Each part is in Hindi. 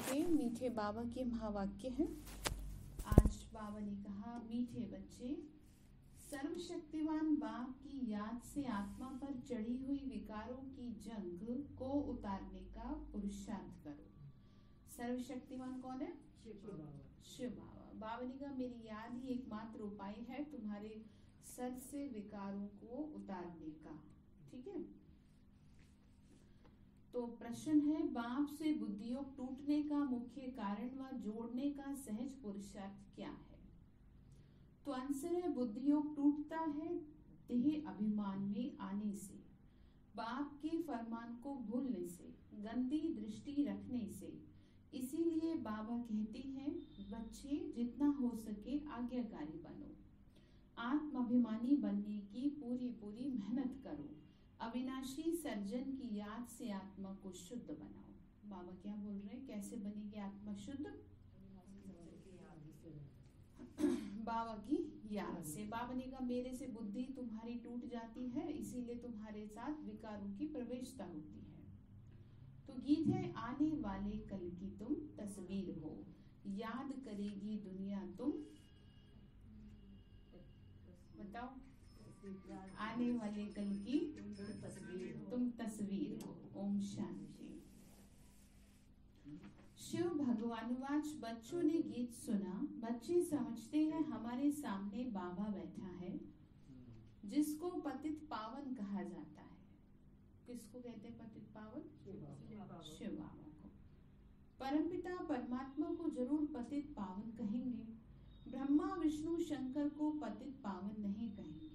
के मीठे बाबा के महावाक्य हैं। आज बाबा ने कहा, मीठे बच्चे, सर्वशक्तिमान बाप की याद से आत्मा पर चढ़ी हुई विकारों की जंग को उतारने का पुरुषार्थ करो। सर्वशक्तिमान कौन है? शिव बाबा। बाबा ने कहा, मेरी याद ही एकमात्र उपाय है तुम्हारे सर से विकारों को उतारने का। ठीक है। तो प्रश्न है, बाप से बुद्धियोग टूटने का मुख्य कारण व जोड़ने का सहज पुरुषार्थ क्या है? तो आंसर है, बुद्धियोग टूटता है देह अभिमान में आने से, बाप के फरमान को भूलने से, गंदी दृष्टि रखने से। इसीलिए बाबा कहते हैं, बच्चे जितना हो सके आज्ञाकारी बनो, आत्माभिमानी बनने की पूरी पूरी मेहनत करो, अविनाशी सर्जन की याद से आत्मा को शुद्ध बनाओ। बाबा क्या बोल रहे हैं, कैसे बनेगी आत्मा शुद्ध? बाबा की याद से। बाबा ने कहा, मेरे से बुद्धि तुम्हारी टूट जाती है, इसीलिए तुम्हारे साथ विकारों की प्रवेशता होती है। तो गीत है, आने वाले कल की तुम तस्वीर हो, याद करेगी दुनिया तुम। बताओ, आने वाले कल की तुम तस्वीर हो। ओम शांति। शिव भगवानुवाच, बच्चों ने गीत सुना। बच्चे समझते हैं हमारे सामने बाबा बैठा है, जिसको पतित पावन कहा जाता है। किसको कहते हैं पतित पावन? शिव बाबा को। परमपिता परमात्मा को जरूर पतित पावन कहेंगे। ब्रह्मा विष्णु शंकर को पतित पावन नहीं कहेंगे,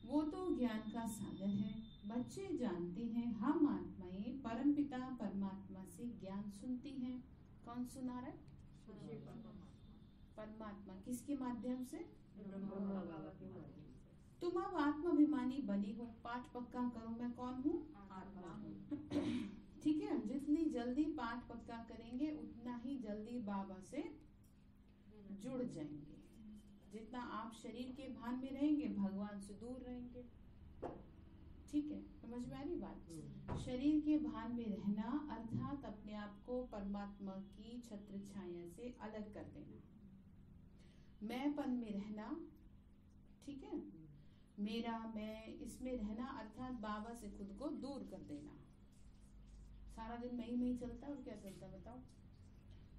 वो तो ज्ञान का सागर है। बच्चे जानते हैं हम आत्माएं परमपिता परमात्मा से ज्ञान सुनती हैं। कौन सुना रहा है? परमात्मा। किसके माध्यम से? तुम अब आत्माभिमानी बनी हो। पाठ पक्का करो, मैं कौन हूँ? आत्मा हूँ। ठीक है। जितनी जल्दी पाठ पक्का करेंगे उतना ही जल्दी बाबा से जुड़ जाएंगे। जितना आप शरीर के भान में रहेंगे, भगवान से दूर रहेंगे। ठीक है, समझ में आ रही बात? शरीर के भान में रहना अर्थात अपने आप को परमात्मा की छत्र छाया से अलग कर देना। मैंपन में रहना, ठीक है, मेरा मैं इसमें रहना अर्थात बाबा से खुद को दूर कर देना। सारा दिन मैं ही चलता है और क्या चलता है बताओ?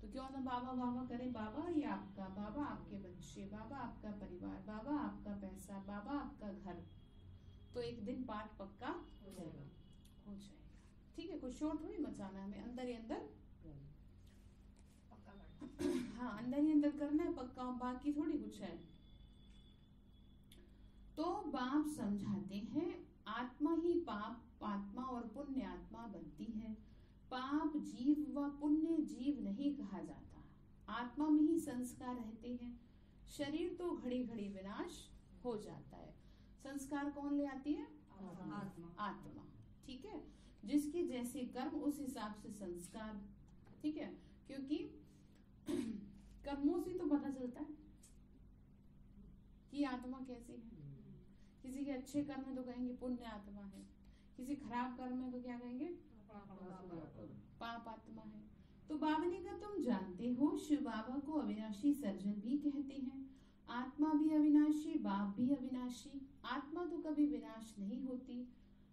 तो क्यों ना बाबा बाबा करें। बाबा ये आपका, बाबा आपके बच्चे, बाबा आपका परिवार, बाबा आपका पैसा, बाबा आपका घर। तो एक दिन पाठ पक्का हो जाएगा। ठीक है, कुछ शोर थोड़ी मचाना है, हमें अंदर ही अंदर हाँ अंदर ही अंदर करना है पक्का, बाकी थोड़ी कुछ है। तो बाप समझाते हैं, आत्मा ही पाप आत्मा और पुण्य आत्मा बनती है। पाप जीव व पुण्य जीव नहीं कहा जाता। आत्मा में ही संस्कार रहते हैं। शरीर तो घड़ी घड़ी विनाश हो जाता है। संस्कार कौन ले आती है? आत्मा। ठीक है, जिसके जैसे कर्म उस हिसाब से संस्कार। ठीक है, क्योंकि कर्मों से तो पता चलता है कि आत्मा कैसी है। किसी के अच्छे कर्म है तो कहेंगे पुण्य आत्मा है, किसी खराब कर्म है तो क्या कहेंगे? पाप आत्मा है। तो बाबा ने कहा, तुम जानते हो शिव बाबा को अविनाशी सर्जन भी कहते हैं। आत्मा भी अविनाशी, बाप भी अविनाशी। आत्मा तो कभी विनाश नहीं होती।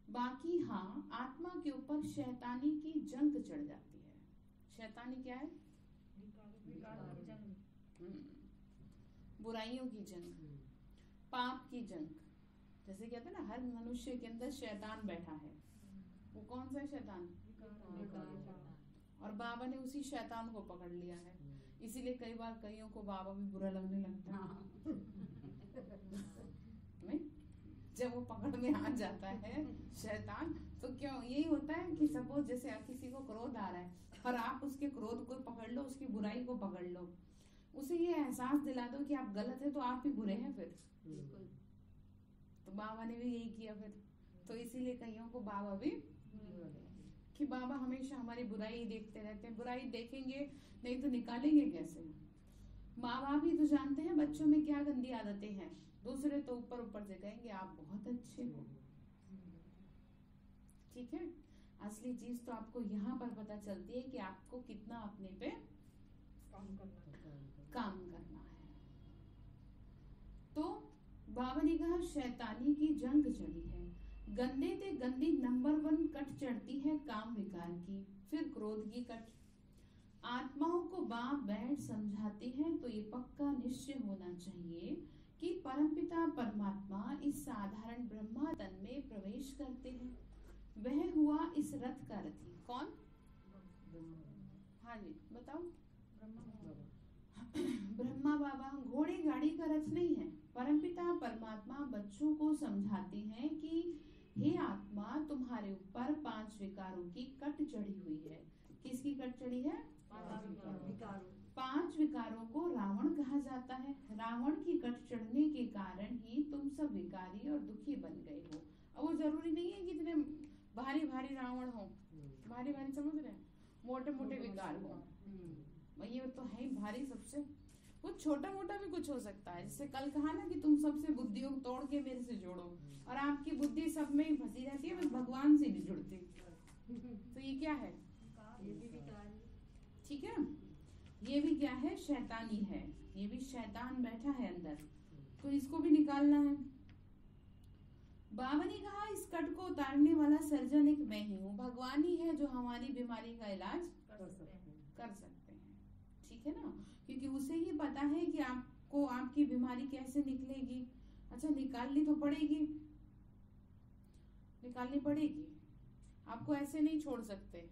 बाकी हाँ, आत्मा के ऊपर शैतानी की जंग चढ़ जाती है। शैतानी क्या है? बुराइयों की जंग, पाप की जंग। जैसे कहते हैं ना, हर मनुष्य के अंदर शैतान बैठा है। वो कौन सा शैतान? और बाबा ने उसी शैतान को पकड़ लिया है। इसीलिए कई बार कईयों को बाबा भी बुरा लगने लगता है। नहीं, जब वो पकड़ में आ जाता है शैतान, तो क्यों यही होता है कि सपोज जैसे किसी को क्रोध आ रहा है और आप उसके क्रोध को पकड़ लो, उसकी बुराई को पकड़ लो, उसे ये एहसास दिला दो कि आप गलत है तो आप भी बुरे हैं फिर। तो बाबा ने भी यही किया फिर। तो इसीलिए कईयों को बाबा भी कि बाबा हमेशा हमारी बुराई देखते रहते हैं। बुराई देखेंगे नहीं तो निकालेंगे कैसे? माँ बाप ही तो जानते हैं बच्चों में क्या गंदी आदतें हैं। दूसरे तो ऊपर ऊपर से कहेंगे आप बहुत अच्छे हो। ठीक है, असली चीज तो आपको यहाँ पर पता चलती है कि आपको कितना अपने पे शैतानी की जंग चढ़ी है। गंदे ते गंदी नंबर 1 कट चढ़ती है काम विकार की, फिर क्रोध की कट। आत्माओं को बाप बैठ समझाते हैं तो ये पक्का निश्चय होना चाहिए कि परमपिता परमात्मा इस साधारण ब्रह्मा तन में प्रवेश करते हैं। वह हुआ इस रथ का रथी। कौन? हाँ जी बताओ। ब्रह्मा बाबा घोड़े गाड़ी का रथ नहीं है। परमपिता परमात्मा बच्चों को समझाते हैं कि हे आत्मा, तुम्हारे ऊपर 5 विकारों की कट चढ़ी हुई है। किसकी कट चढ़ी है? 5 विकारों को रावण कहा जाता है। रावण की कट चढ़ने के कारण ही तुम सब विकारी और दुखी बन गए हो। अब वो जरूरी नहीं है कि इतने भारी भारी रावण हो, भारी भारी समझ रहे हैं, मोटे मोटे विकार हो। ये तो है ही भारी सबसे। वो छोटा मोटा भी कुछ हो सकता है। जैसे कल कहा ना कि तुम सबसे बुद्धियों तोड़ के मेरे से जोड़ो, और आपकी बुद्धि सब में ही फंसी रहती है, बस भगवान से नहीं जुड़ती। तो ये क्या है? ठीक है, ये भी क्या है? शैतानी है। ये भी शैतान बैठा है अंदर, तो इसको भी निकालना है। बाबा ने कहा इस कट को उतारने वाला सर्जन एक मैं ही हूँ। भगवान ही है जो हमारी बीमारी का इलाज कर सकते हैं। ठीक है ना, क्योंकि उसे ही पता है कि आपको आपकी बीमारी कैसे निकलेगी। अच्छा, निकालनी तो पड़ेगी, निकालनी पड़ेगी। आपको ऐसे नहीं छोड़ सकते,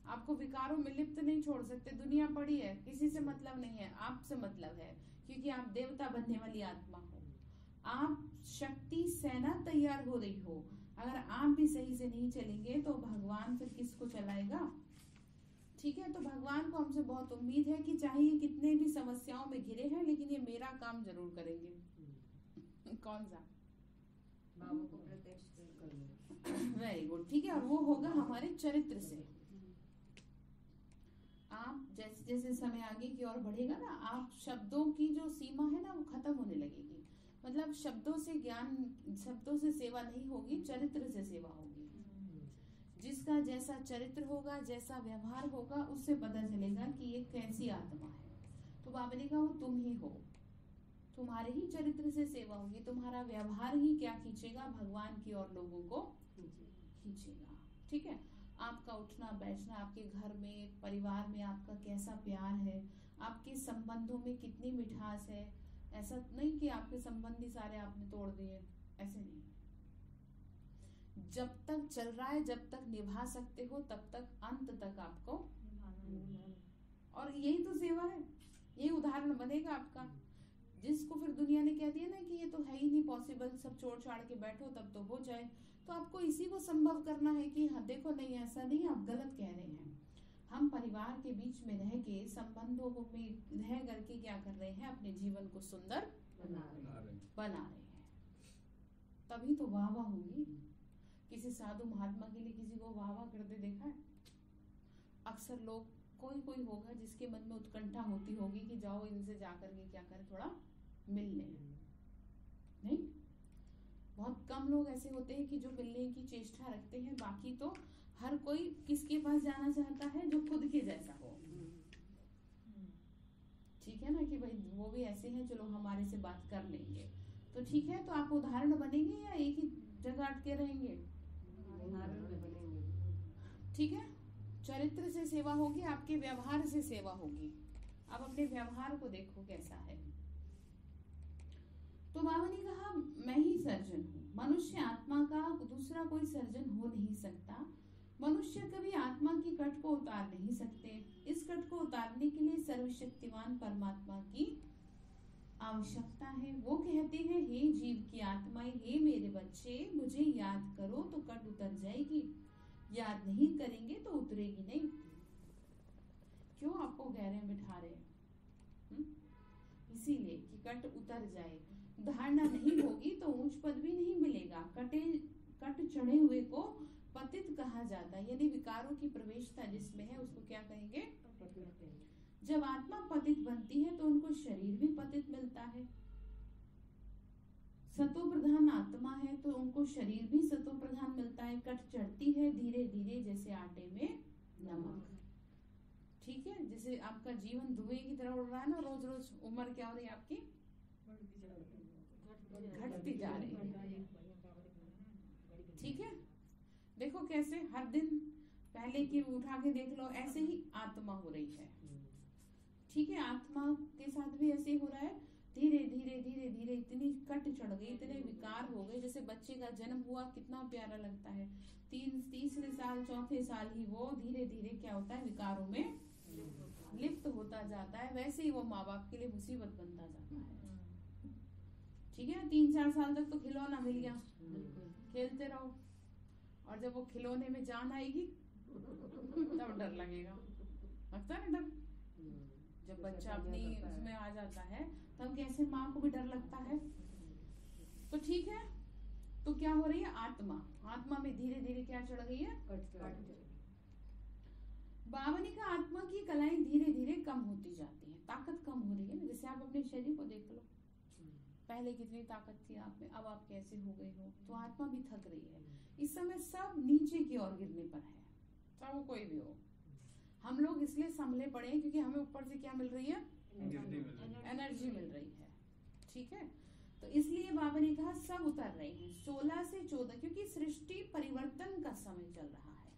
आपको विकारों में लिप्त नहीं छोड़ सकते। दुनिया पड़ी है, किसी से मतलब नहीं है, आपसे मतलब है, क्योंकि आप देवता बनने वाली आत्मा हो। आप शक्ति सेना तैयार हो रही हो। अगर आप भी सही से नहीं चलेंगे तो भगवान फिर किसको चलाएगा? ठीक है, तो भगवान को हमसे बहुत उम्मीद है कि चाहे ये कितने भी समस्याओं में घिरे हैं, लेकिन ये मेरा काम जरूर करेंगे। कौन सा? बाबा को प्रत्यक्ष करना। Very good. ठीक है, और वो होगा हमारे चरित्र से। आप जैसे जैसे समय आगे की ओर बढ़ेगा ना, आप शब्दों की जो सीमा है ना वो खत्म होने लगेगी। मतलब शब्दों से ज्ञान, शब्दों से सेवा नहीं होगी, चरित्र से सेवा होगी। जिसका जैसा चरित्र होगा, जैसा व्यवहार होगा, उससे पता चलेगा कि ये कैसी आत्मा है। तो बाबा ने कहा वो तुम ही हो, तुम्हारे ही चरित्र से सेवा होगी। तुम्हारा व्यवहार ही क्या खींचेगा? भगवान की और लोगों को खींचेगा। ठीक है, आपका उठना बैठना, आपके घर में परिवार में आपका कैसा प्यार है, आपके संबंधों में कितनी मिठास है। ऐसा नहीं कि आपके संबंधी सारे आपने तोड़ दिए, ऐसे नहीं। जब तक चल रहा है, जब तक निभा सकते हो, तब तक अंत तक आपको, और यही तो सेवा है, यही उदाहरण बनेगा आपका। जिसको फिर दुनिया ने कह दिया ना कि ये तो है ही नहीं पॉसिबल, सब छोड़ छाड़ के बैठो तब तो हो जाए, तो आपको इसी को संभव करना है कि हाँ देखो नहीं ऐसा नहीं, आप गलत कह रहे हैं। हम परिवार के बीच में रह के, संबंधों में रह करके क्या कर रहे हैं? अपने जीवन को सुंदर बना रहे हैं। तभी तो वाह वाह होगी। किसी साधु महात्मा के लिए किसी को वाह वाह करते देखा है? अक्सर लोग, कोई होगा जिसके मन में उत्कंठा होती होगी कि जाओ इनसे जाकर के क्या करें, थोड़ा मिल लें। नहीं, बहुत कम लोग ऐसे होते हैं कि जो मिलने की चेष्टा रखते हैं। बाकी तो हर कोई किसके पास जाना चाहता है? जो खुद के जैसा हो। ठीक है ना, कि भाई वो भी ऐसे हैं, चलो हमारे से बात कर लेंगे। तो ठीक है, तो आप उदाहरण बनेंगे या एक ही जगह अटके रहेंगे? ठीक है, चरित्र से सेवा होगी, आपके व्यवहार से सेवा होगी। आप अपने व्यवहार को देखो कैसा है। तो बाबा ने कहा मैं ही सर्जन हूँ। मनुष्य आत्मा का दूसरा कोई सर्जन हो नहीं सकता। मनुष्य कभी आत्मा की कट को उतार नहीं सकते। इस कट को उतारने के लिए सर्वशक्तिमान परमात्मा की आवश्यकता है। वो कहते हैं हे जीव की आत्माएं, हे मेरे बच्चे, मुझे याद करो तो कट उतर जाएगी, याद नहीं करेंगे तो उतरेगी नहीं। क्यों आपको गहरे में बिठा रहे हैं? इसीलिए कि कट उतर जाए। धारणा नहीं होगी तो ऊंच पद भी नहीं मिलेगा। कट चढ़े हुए को पतित कहा जाता है, यानी विकारों की प्रवेशता जिसमें है उसको क्या कहेंगे? जब आत्मा पतित बनती है तो उनको शरीर भी पतित मिलता है। सतो प्रधान आत्मा है तो उनको शरीर भी सतो प्रधान मिलता है। कट चढ़ती है धीरे धीरे, जैसे आटे में नमक। ठीक है, जैसे आपका जीवन धुएं की तरह उड़ रहा है ना, रोज रोज उम्र क्या हो रही है आपकी? घटती जा रही है। ठीक है, देखो कैसे हर दिन पहले की उठा के देख लो, ऐसे ही आत्मा हो रही है। ठीक है, आत्मा के साथ भी ऐसे ही हो रहा है। धीरे धीरे धीरे धीरे इतनी कट चढ़ गई, इतने विकार हो गए। जैसे बच्चे का जन्म हुआ कितना प्यारा लगता है, तीसरे साल चौथे साल ही वो धीरे धीरे क्या होता है, विकारों में लिप्त होता जाता है। वैसे ही वो माँ बाप के लिए मुसीबत बनता जाता है। ठीक है, 3-4 साल तक तो खिलौना मिल गया, खेलते रहो, और जब वो खिलौने में जान आएगी तब डर लगेगा। लगता है ना डर, जब बच्चा अपनी उसमें आ जाता है तब कैसे माँ को भी डर लगता है। तो ठीक है, तो क्या हो रही है, आत्मा में धीरे धीरे क्या चढ़ गई है, बावनी का आत्मा की कलाएं धीरे धीरे कम होती जाती है, ताकत कम हो रही है ना। जैसे आप अपने शरीर को देख लो, पहले कितनी ताकत थी आप में, अब आप कैसे हो गए हो। तो आत्मा भी थक रही है। इस समय सब नीचे की ओर गिरने पर है, चाहे वो कोई भी हो। हम लोग इसलिए संभले पड़े हैं क्योंकि हमें ऊपर से क्या मिल रही है, एनर्जी मिल रही है। ठीक है, तो इसलिए बाबा ने कहा सब उतर रहे हैं 16 से 14, क्योंकि सृष्टि परिवर्तन का समय चल रहा है।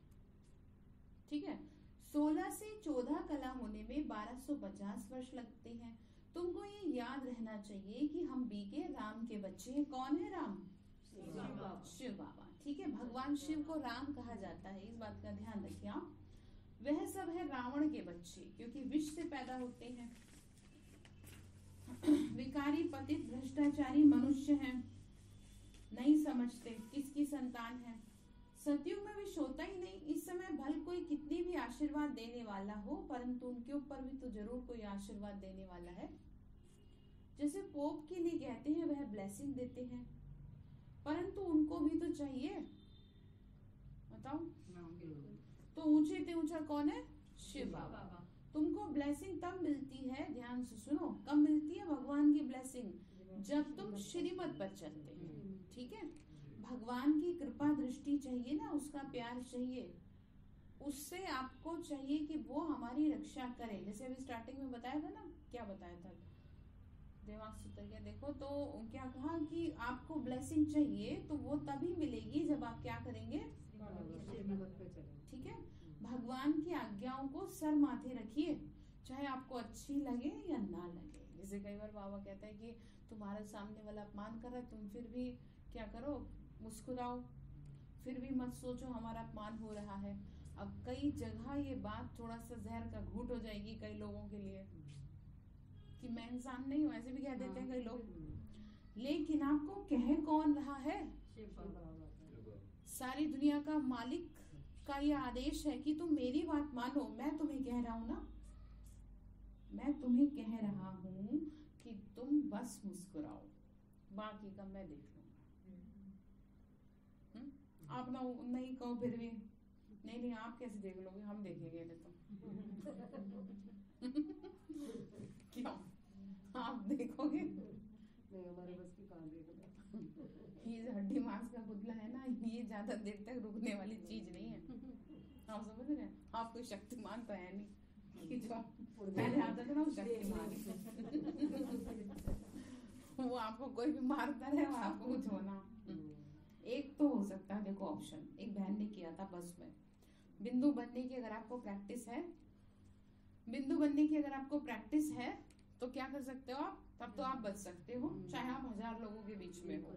ठीक है, 16 से 14 कला होने में 1250 वर्ष लगते हैं। तुमको ये याद रहना चाहिए कि हम बीके राम के बच्चे हैं। कौन है राम, शिव बाबा। ठीक है, भगवान शिव को राम कहा जाता है, इस बात का ध्यान रखिए आप। वह सब है रावण के बच्चे, क्योंकि विष से पैदा होते हैं। विकारी पतित भ्रष्टाचारी मनुष्य हैं, नहीं समझते किसकी संतान है। सतयुग में विष होता ही नहीं। इस समय भल कोई कितनी भी आशीर्वाद देने वाला हो, परंतु उनके ऊपर भी तो जरूर कोई आशीर्वाद देने वाला है। जैसे पोप के लिए कहते हैं वह ब्लेसिंग देते हैं, परंतु उनको भी तो चाहिए, बताओ। तो ऊंचे से ऊंचा कौन है, शिव बाबा। तुमको ब्लेसिंग तब मिलती है, ध्यान से सुनो, कब मिलती है भगवान की ब्लेसिंग, जब तुम श्रीमत पर चलते हो। ठीक है, भगवान की कृपा दृष्टि चाहिए ना, उसका प्यार चाहिए, उससे आपको चाहिए कि वो हमारी रक्षा करे। जैसे अभी स्टार्टिंग में बताया था ना, क्या बताया था, दिमाग से उतर गया। देखो तो क्या कहा कि आपको ब्लेसिंग चाहिए तो वो तभी मिलेगी जब आप क्या करेंगे, ठीक है, भगवान की आज्ञाओं को सर माथे रखिए, चाहे आपको अच्छी लगे या ना लगे। जैसे कई बार बाबा कहता है कि तुम्हारे सामने वाला अपमान कर रहा है, तुम फिर भी क्या करो, मुस्कुराओ, फिर भी मत सोचो हमारा अपमान हो रहा है। अब कई जगह ये बात थोड़ा सा जहर का घूंट हो जाएगी कई लोगों के लिए कि मैं इंसान नहीं हूँ, ऐसे भी कह देते हैं कई लोग। लेकिन आपको कह कौन रहा है, सारी दुनिया का मालिक का ये आदेश है कि तुम मेरी बात मानो। मैं तुम्हें कह रहा हूँ ना, मैं तुम्हें कह रहा हूँ कि तुम बस मुस्कुराओ, बाकी का मैं देख लूंगा। आप ना नहीं कहो फिर भी, नहीं आप कैसे देख लोगे, हम देखेंगे नहीं तो क्यों आप देखोगे, हमारे बस की कहां देखना। ये हड्डी मांस का पुतला है ना, ये ज्यादा देर तक रुकने वाली चीज नहीं है। आप समझ रहे हैं, आप कोई शक्तिमान तो है नहीं कि जो पहले आता था ना वो शक्तिमान वो आपको कोई भी मारता रहे और आपको कुछ होना। एक तो हो सकता है, देखो ऑप्शन, एक बहन ने किया था बस में, बिंदु बनने की अगर आपको प्रैक्टिस है, बिंदु बनने की अगर आपको प्रैक्टिस है तो क्या कर सकते हो आप, तब तो आप बच सकते हो, चाहे आप 1000 लोगों के बीच में हो।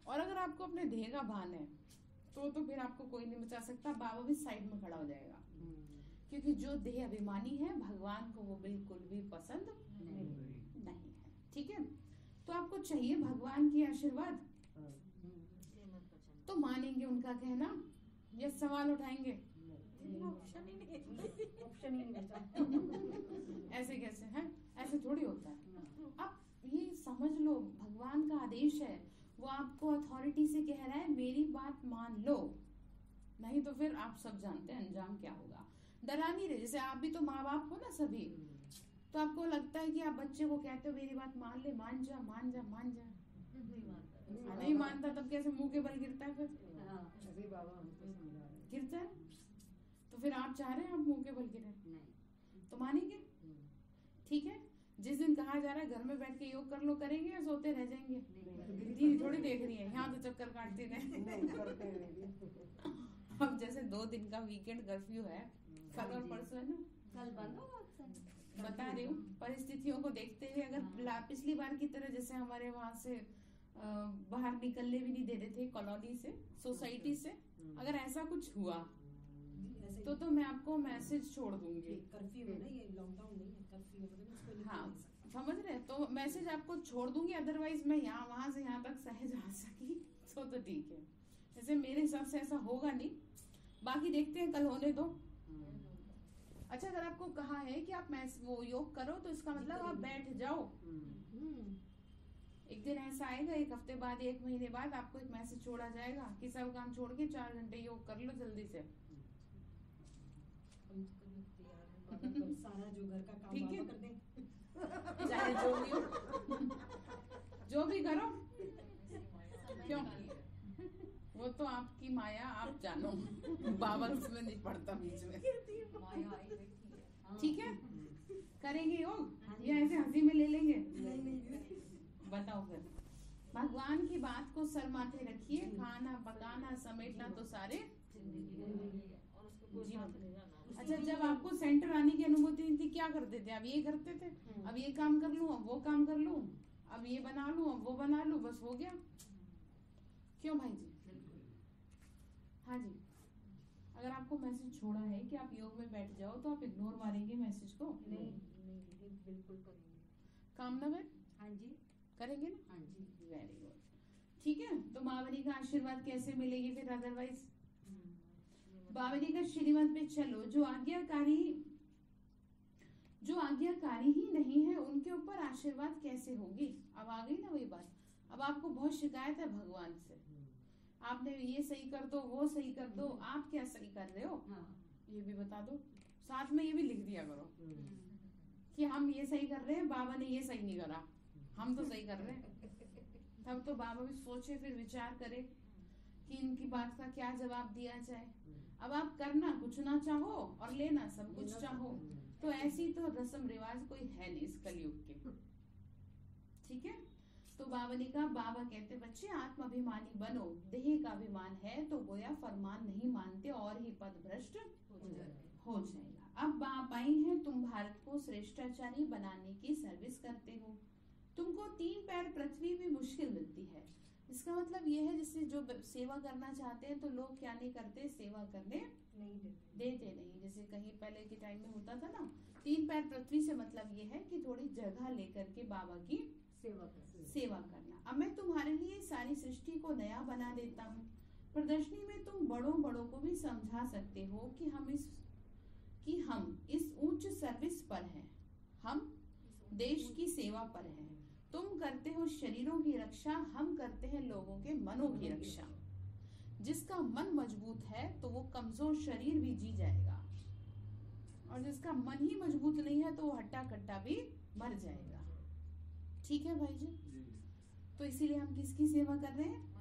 और अगर आपको अपने देह का भान है तो फिर आपको कोई नहीं बचा सकता, बाबा भी साइड में खड़ा हो जाएगा। क्योंकि जो देह अभिमानी है भगवान को वो बिल्कुल भी पसंद नहीं है। ठीक है, तो आपको चाहिए भगवान की आशीर्वाद, तो मानेंगे उनका कहना या सवाल उठाएंगे, ऑप्शन ही नहीं। ऐसे कैसे है, ऐसे थोड़ी होता है। अब ये समझ लो, भगवान का आदेश है, वो आपको अथॉरिटी से कह रहा है मेरी बात मान लो, नहीं तो फिर आप सब जानते हैं अंजाम क्या होगा। डरा नहीं रहे, जैसे आप भी तो माँ बाप हो ना सभी, तो आपको लगता है कि आप बच्चे को कहते हो मेरी बात मान ले, मान जा मान जा मान जा, नहीं मानता तब कैसे मुंह के बल गिरता है, फिर गिरता है। तो फिर आप चाह रहे हैं आप मुंह के बल गिरे, तो मानेंगे। ठीक है, जिस दिन कहा कहा जा रहा है घर में बैठ के योग कर लो, करेंगे या सोते रह जाएंगे? दीदी थोड़ी देख रही है, यहाँ तो चक्कर काटती रहे। नहीं करते हैं। अब जैसे 2 दिन का वीकेंड कर्फ्यू है, कल और परसों है ना, कल बंद होगा अक्सर। बता रही हूँ परिस्थितियों को देखते हुए, अगर पिछली बार की तरह जैसे हमारे वहाँ से बाहर निकलने भी नहीं दे रहे थे कॉलोनी से, सोसाइटी से, अगर ऐसा कुछ हुआ तो मैं आपको मैसेज छोड़ दूंगी। कर्फ्यू है ना, ये लॉकडाउन नहीं है, कर्फ्यू है, मतलब इसको नहीं हाँ कर सकते। समझ रहे, तो मैसेज आपको छोड़ दूंगी, अदरवाइज मैं यहाँ वहां से यहाँ तक सहज आ सकी तो ठीक है। जैसे मेरे हिसाब से ऐसा होगा नहीं, बाकी देखते हैं, कल होने दो। अच्छा, अगर आपको कहा है कि आप वो योग करो तो इसका मतलब आप बैठ जाओ। एक दिन ऐसा आएगा, 1 हफ्ते बाद, 1 महीने बाद आपको एक मैसेज छोड़ा जाएगा कि सब काम छोड़ के 4 घंटे योग कर लो जल्दी से। हम तो करने को तैयार हैं, बाबा कर सारा जो घर का काम ठीक है। बाबा कर दें। चाहे जो भी हो, जो भी करो, क्यों, वो तो आपकी माया, आप जानो, बाबा उसमें नहीं पड़ता बीच में। ठीक है, करेंगे योग या ऐसे हंसी में ले लेंगे? बताओ फिर। भगवान की बात को सर माथे रखिए, खाना पकाना समेटना तो सारे जीवन। अच्छा, जब आपको सेंटर आने की अनुमति नहीं थी क्या करते थे? अब ये करते थे, अब ये काम कर लूं, अब वो काम कर लूं, अब ये बना लूं, अब वो बना लूं, बस हो गया। क्यों भाई जी? हाँ जी, अगर आपको मैसेज छोड़ा है कि आप योग में बैठ जाओ तो आप इग्नोर मारेंगे मैसेज को? नहीं बिल्कुल करेंगे। काम ना कर, हाँ जी करेंगे ना? हाँ जी। वेरी गुड, ठीक है। तो मावनी का आशीर्वाद कैसे मिलेगी फिर अदरवाइज? बावली का श्रीमत पे चलो, जो आज्ञाकारी ही नहीं है उनके ऊपर आशीर्वाद कैसे होगी? अब आ गई ना वही बात। अब आपको बहुत शिकायत है भगवान से, आपने ये सही कर दो, वो सही कर दो, आप क्या सही कर रहे हो ये भी बता दो, साथ में ये भी लिख दिया करो कि हम ये सही कर रहे हैं, बाबा ने ये सही नहीं करा, हम तो सही कर रहे हैं। तब तो बाबा भी सोचे, फिर विचार करे कि इनकी बात का क्या जवाब दिया जाए। अब आप करना कुछ ना चाहो और लेना सब कुछ चाहो, तो ऐसी तो रस्म रिवाज कोई है नहीं इस कलयुग के, ठीक है। तो बाबा ने कहा, बाबा कहते बच्चे आत्माभिमानी बनो, देह का अभिमान है तो गोया फरमान नहीं मानते और ही पद भ्रष्ट हो जाएगा। अब बाप आई है, तुम भारत को श्रेष्ठाचारी बनाने की सर्विस करते हो, तुमको 3 पैर पृथ्वी भी मुश्किल मिलती है। इसका मतलब ये है, जैसे जो सेवा करना चाहते हैं तो लोग क्या नहीं करते, सेवा करने नहीं देते नहीं। जैसे कहीं पहले के टाइम में होता था ना, 3 पैर पृथ्वी से मतलब ये है कि थोड़ी जगह लेकर के बाबा की सेवा करना। अब मैं तुम्हारे लिए सारी सृष्टि को नया बना देता हूँ। प्रदर्शनी में तुम बड़ों को भी समझा सकते हो कि हम इस उच्च सर्विस पर हैं, हम देश की सेवा पर हैं। तुम करते हो शरीरों की रक्षा, हम करते हैं लोगों के मनों की रक्षा। जिसका मन मजबूत है तो वो कमजोर शरीर भी जी जाएगा, और जिसका मन ही मजबूत नहीं है तो वो हट्टा कट्टा भी मर जाएगा। ठीक है भाई जी? तो इसीलिए हम किसकी सेवा कर रहे हैं?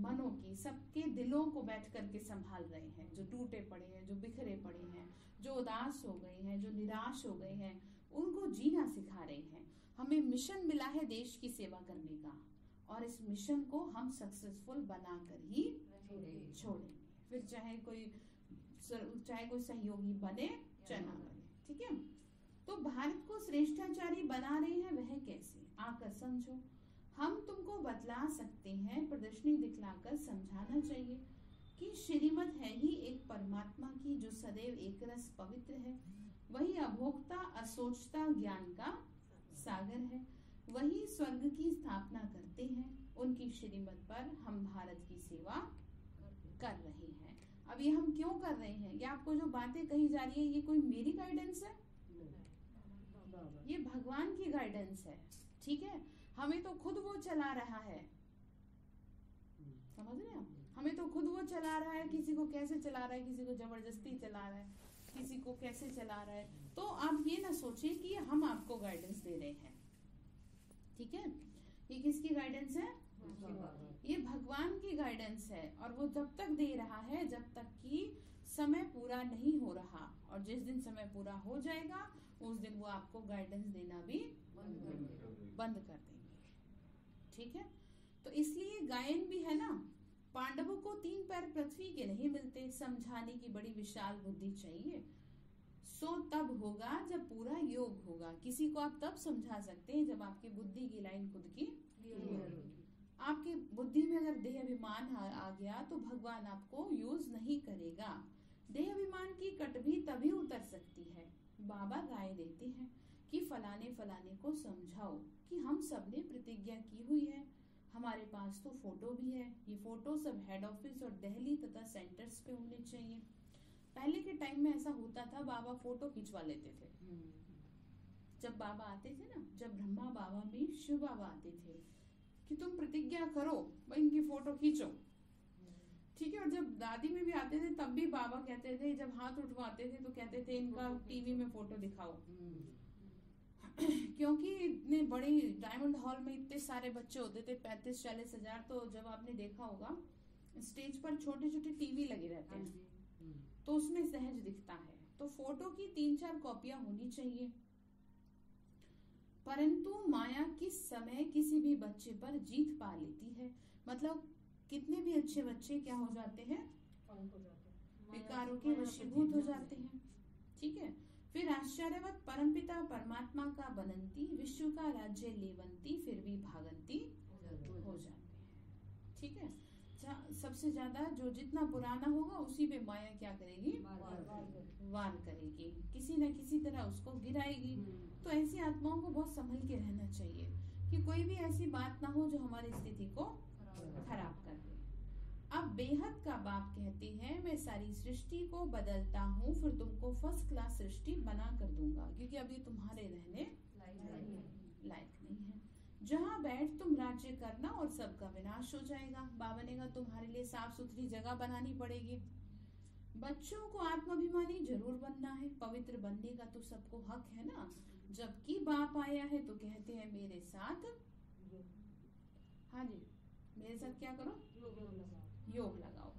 मनों की, सबके दिलों को बैठ करके संभाल रहे हैं, जो टूटे पड़े हैं, जो बिखरे पड़े हैं, जो उदास हो गए हैं, जो निराश हो गए हैं, उनको जीना सिखा रहे हैं। हमें मिशन मिला है देश की सेवा करने का, और इस मिशन को हम सक्सेसफुल बनाकर ही छोड़ेंगे। फिर चाहे कोई सहयोगी बने चाहे ना बने, ठीक है। तो भारत को श्रेष्ठाचारी बना रहे हैं, वह कैसे? आकर समझो, हम तुमको बतला सकते हैं, प्रदर्शनी दिखलाकर समझाना चाहिए कि श्रीमत है ही एक परमात्मा की, जो सदैव एक रस पवित्र है। वही अभोक्ता असोचता ज्ञान का सागर है, वही स्वर्ग की स्थापना करते हैं। उनकी श्रीमत पर हम भारत की सेवा कर रहे हैं। अब ये हम क्यों कर रहे हैं? ये आपको जो बातें कही जा रही है, ये कोई मेरी गाइडेंस है? ये भगवान की गाइडेंस है, ठीक है। हमें तो खुद वो चला रहा है, समझ रहे हैं? हमें तो खुद वो चला रहा है। किसी को कैसे चला रहा है, किसी को जबरदस्ती चला रहा है, किसी को कैसे चला रहा है। तो आप ये ना सोचिए कि हम आपको गाइडेंस दे रहे हैं, ठीक है। ये किसकी गाइडेंस है? ये भगवान की गाइडेंस है, और वो जब तक दे रहा है जब तक कि समय पूरा नहीं हो रहा, और जिस दिन समय पूरा हो जाएगा उस दिन वो आपको गाइडेंस देना भी बंद कर देंगे। ठीक है, तो इसलिए गायन भी है ना, पांडवों को 3 पैर पृथ्वी के नहीं मिलते, समझाने की बड़ी विशाल बुद्धि चाहिए। सो तब होगा जब पूरा योग होगा। किसी को आप तब समझा सकते हैं जब आपकी बुद्धि की लाइन खुद की। आपकी बुद्धि में अगर देह अभिमान आ गया तो भगवान आपको यूज नहीं करेगा। देह अभिमान की कट भी तभी उतर सकती है। बाबा राय देते हैं कि फलाने फलाने को समझाओ कि हम सब ने प्रतिज्ञा की हुई है, हमारे पास तो फोटो भी है, ये फोटो सब हेड ऑफिस और दिल्ली तथा सेंटर्स पे होने चाहिए। पहले के टाइम में ऐसा होता था, बाबा फोटो खिंचवा लेते थे। जब बाबा आते थे ना, जब ब्रह्मा बाबा में शिव बाबा आते थे कि तुम प्रतिज्ञा करो, भाई इनकी फोटो खींचो। ठीक है, और जब दादी में भी आते थे तब भी बाबा कहते थे, जब हाथ उठवाते थे तो कहते थे इनका टीवी में फोटो दिखाओ। क्योंकि इतने बड़े डायमंड हॉल में इतने सारे बच्चे होते थे, 35-40 हजार। तो जब आपने देखा होगा स्टेज पर छोटे छोटे टीवी लगे रहते हैं, तो उसमें सहज दिखता है। तो फोटो की 3-4 कॉपियां होनी चाहिए। परंतु माया किस समय किसी भी बच्चे पर जीत पा लेती है। मतलब कितने भी अच्छे बच्चे क्या हो जाते हैं, विकारों के वशीभूत हो जाते हैं। ठीक है, फिर आश्चर्यवत परमपिता परमात्मा का बनंती, विश्व का राज्य लेवंती, फिर भी भागंती हो जाते हैं। ठीक है, सबसे ज्यादा जो जितना पुराना होगा उसी पे माया क्या करेगी, वार करेगी, किसी न किसी तरह उसको गिराएगी। तो ऐसी आत्माओं को बहुत संभल के रहना चाहिए कि कोई भी ऐसी बात ना हो जो हमारी स्थिति को खराब कर दे। अब बेहद का बाप कहते हैं, मैं सारी सृष्टि को बदलता हूँ, फिर तुमको फर्स्ट क्लास सृष्टि बना कर दूंगा, क्योंकि अभी तुम्हारे रहने लायक नहीं है। जहाँ बैठ तुम राज्य करना और सबका विनाश हो जाएगा। बाबा ने कहा तुम्हारे लिए साफ सुथरी जगह बनानी पड़ेगी। बच्चों को आत्माभिमानी जरूर बनना है, पवित्र बनने का तो सबको हक है ना। जबकि बाप आया है तो कहते हैं मेरे साथ, हाँ जी, मेरे साथ क्या करो, योग लगाओ।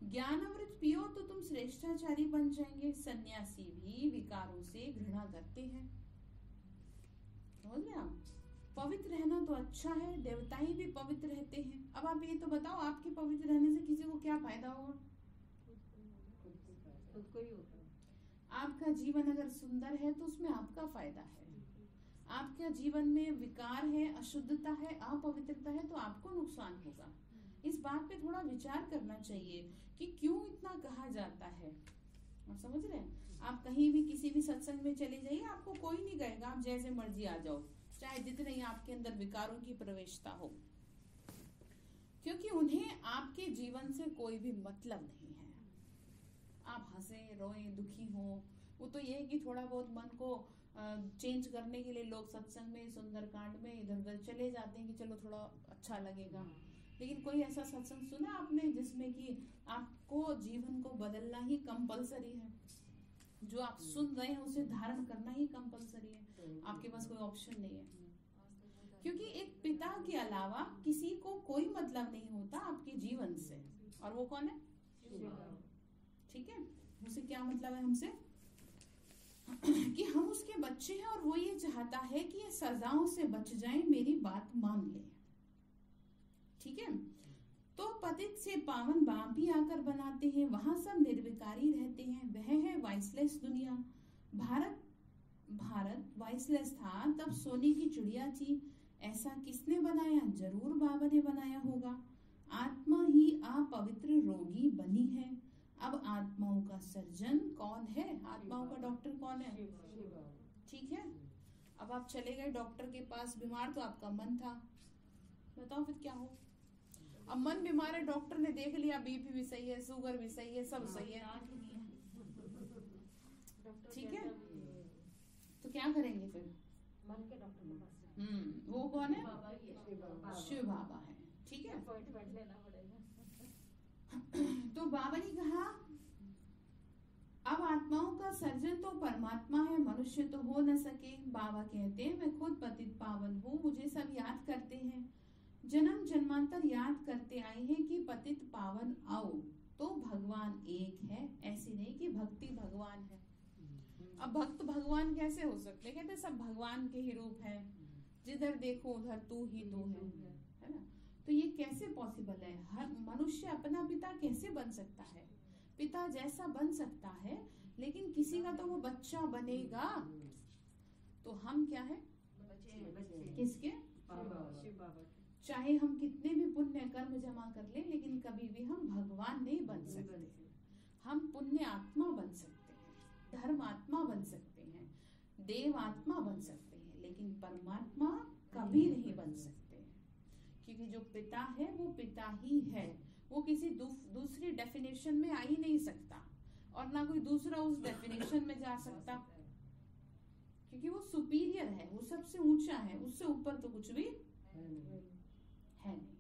ज्ञान अमृत पियो तो तुम श्रेष्ठाचारी बन जाएंगे। सन्यासी भी विकारों से घृणा करते हैं, समझ रहे आप। पवित्र रहना तो अच्छा है, देवताएं भी पवित्र रहते हैं। अब आप ये तो बताओ, आपके पवित्र रहने से किसी को क्या फायदा होगा? खुद को ही होता है। आपका जीवन अगर सुंदर है तो उसमें आपका फायदा है। आपके जीवन में विकार है, अशुद्धता है, अपवित्रता है, तो आपको नुकसान होगा। इस बात पे थोड़ा विचार करना चाहिए कि क्यों इतना कहा जाता है। आप समझ रहे हैं? आप कहीं भी किसी भी सत्संग में चले जाइए, आपको कोई नहीं कहेगा आप जैसे मर्जी आ जाओ, चाहे जितने ही आपके अंदर विकारों की प्रवेशता हो, क्योंकि उन्हें आपके जीवन से कोई भी मतलब नहीं है। आप हंसे रोएं दुखी हो, वो तो ये है कि थोड़ा बहुत मन को चेंज करने के लिए लोग सत्संग में, सुंदरकांड में इधर उधर चले जाते हैं कि चलो थोड़ा अच्छा लगेगा। लेकिन कोई ऐसा सत्संग सुना आपने जिसमें कि आपको जीवन को बदलना ही कंपलसरी है? जो आप सुन रहे हैं उसे धारण करना ही कंपलसरी है, आपके पास कोई ऑप्शन नहीं है। क्योंकि एक पिता के अलावा किसी को कोई मतलब नहीं होता आपके जीवन से, और वो कौन है? ठीक है, उसे क्या मतलब है हमसे? कि हम उसके बच्चे हैं और वो ये चाहता है कि ये सजाओं से बच जाएं, मेरी बात मान ले। ठीक है, तो पतित से पावन बाप ही आकर बनाते हैं, वहां सब निर्विकारी रहते हैं। वह है वाइसलेस दुनिया। भारत वाइसलेस था तब सोने की चिड़िया थी। ऐसा किसने बनाया? जरूर बाबा ने बनाया होगा। आत्मा ही अपवित्र रोगी बनी है। अब आत्माओं का सर्जन कौन है? आत्माओं का डॉक्टर कौन है? ठीक है, अब आप चले गए डॉक्टर के पास बीमार, तो आपका मन था, बताओ फिर क्या हो? अब मन बीमार है, डॉक्टर ने देख लिया बीपी भी सही है, शुगर भी सही है, सब सही है, ठीक है, तो क्या करेंगे फिर? मन के डॉक्टर के पास वो कौन है? बाबा ही है। शिव बाबा है। ठीक है, अपॉइंटमेंट लेना पड़ेगा। तो बाबा ने कहा अब आत्माओं का सर्जन तो परमात्मा है, मनुष्य तो हो न सके। बाबा कहते हैं मैं खुद पतित पावन हूँ, मुझे सब याद करते हैं, जन्म जन्मांतर याद करते आए हैं कि पतित पावन आओ। तो भगवान एक है, ऐसी नहीं कि भक्ति भगवान है। अब भक्त भगवान कैसे हो सकते हैं? कहते सब भगवान के ही रूप है, जिधर देखो उधर तू ही तू है ना। तो ये कैसे पॉसिबल है? हर मनुष्य अपना पिता कैसे बन सकता है? पिता जैसा बन सकता है, लेकिन किसी का तो वो बच्चा बनेगा। तो हम क्या है? किसके? शिव बाबा। चाहे हम कितने भी पुण्य कर्म जमा कर ले, लेकिन कभी भी हम भगवान नहीं बन सकते। हम पुण्य आत्मा बन सकते हैं, धर्म आत्मा बन सकते हैं, देव आत्मा बन सकते हैं, लेकिन परमात्मा कभी नहीं बन सकते हैं। क्योंकि जो पिता है वो पिता ही है, वो किसी दूसरी डेफिनेशन में आ ही नहीं सकता, और ना कोई दूसरा उस डेफिनेशन में जा सकता, क्योंकि वो सुपीरियर है, वो सबसे ऊंचा है, उससे ऊपर तो कुछ भी है नहीं।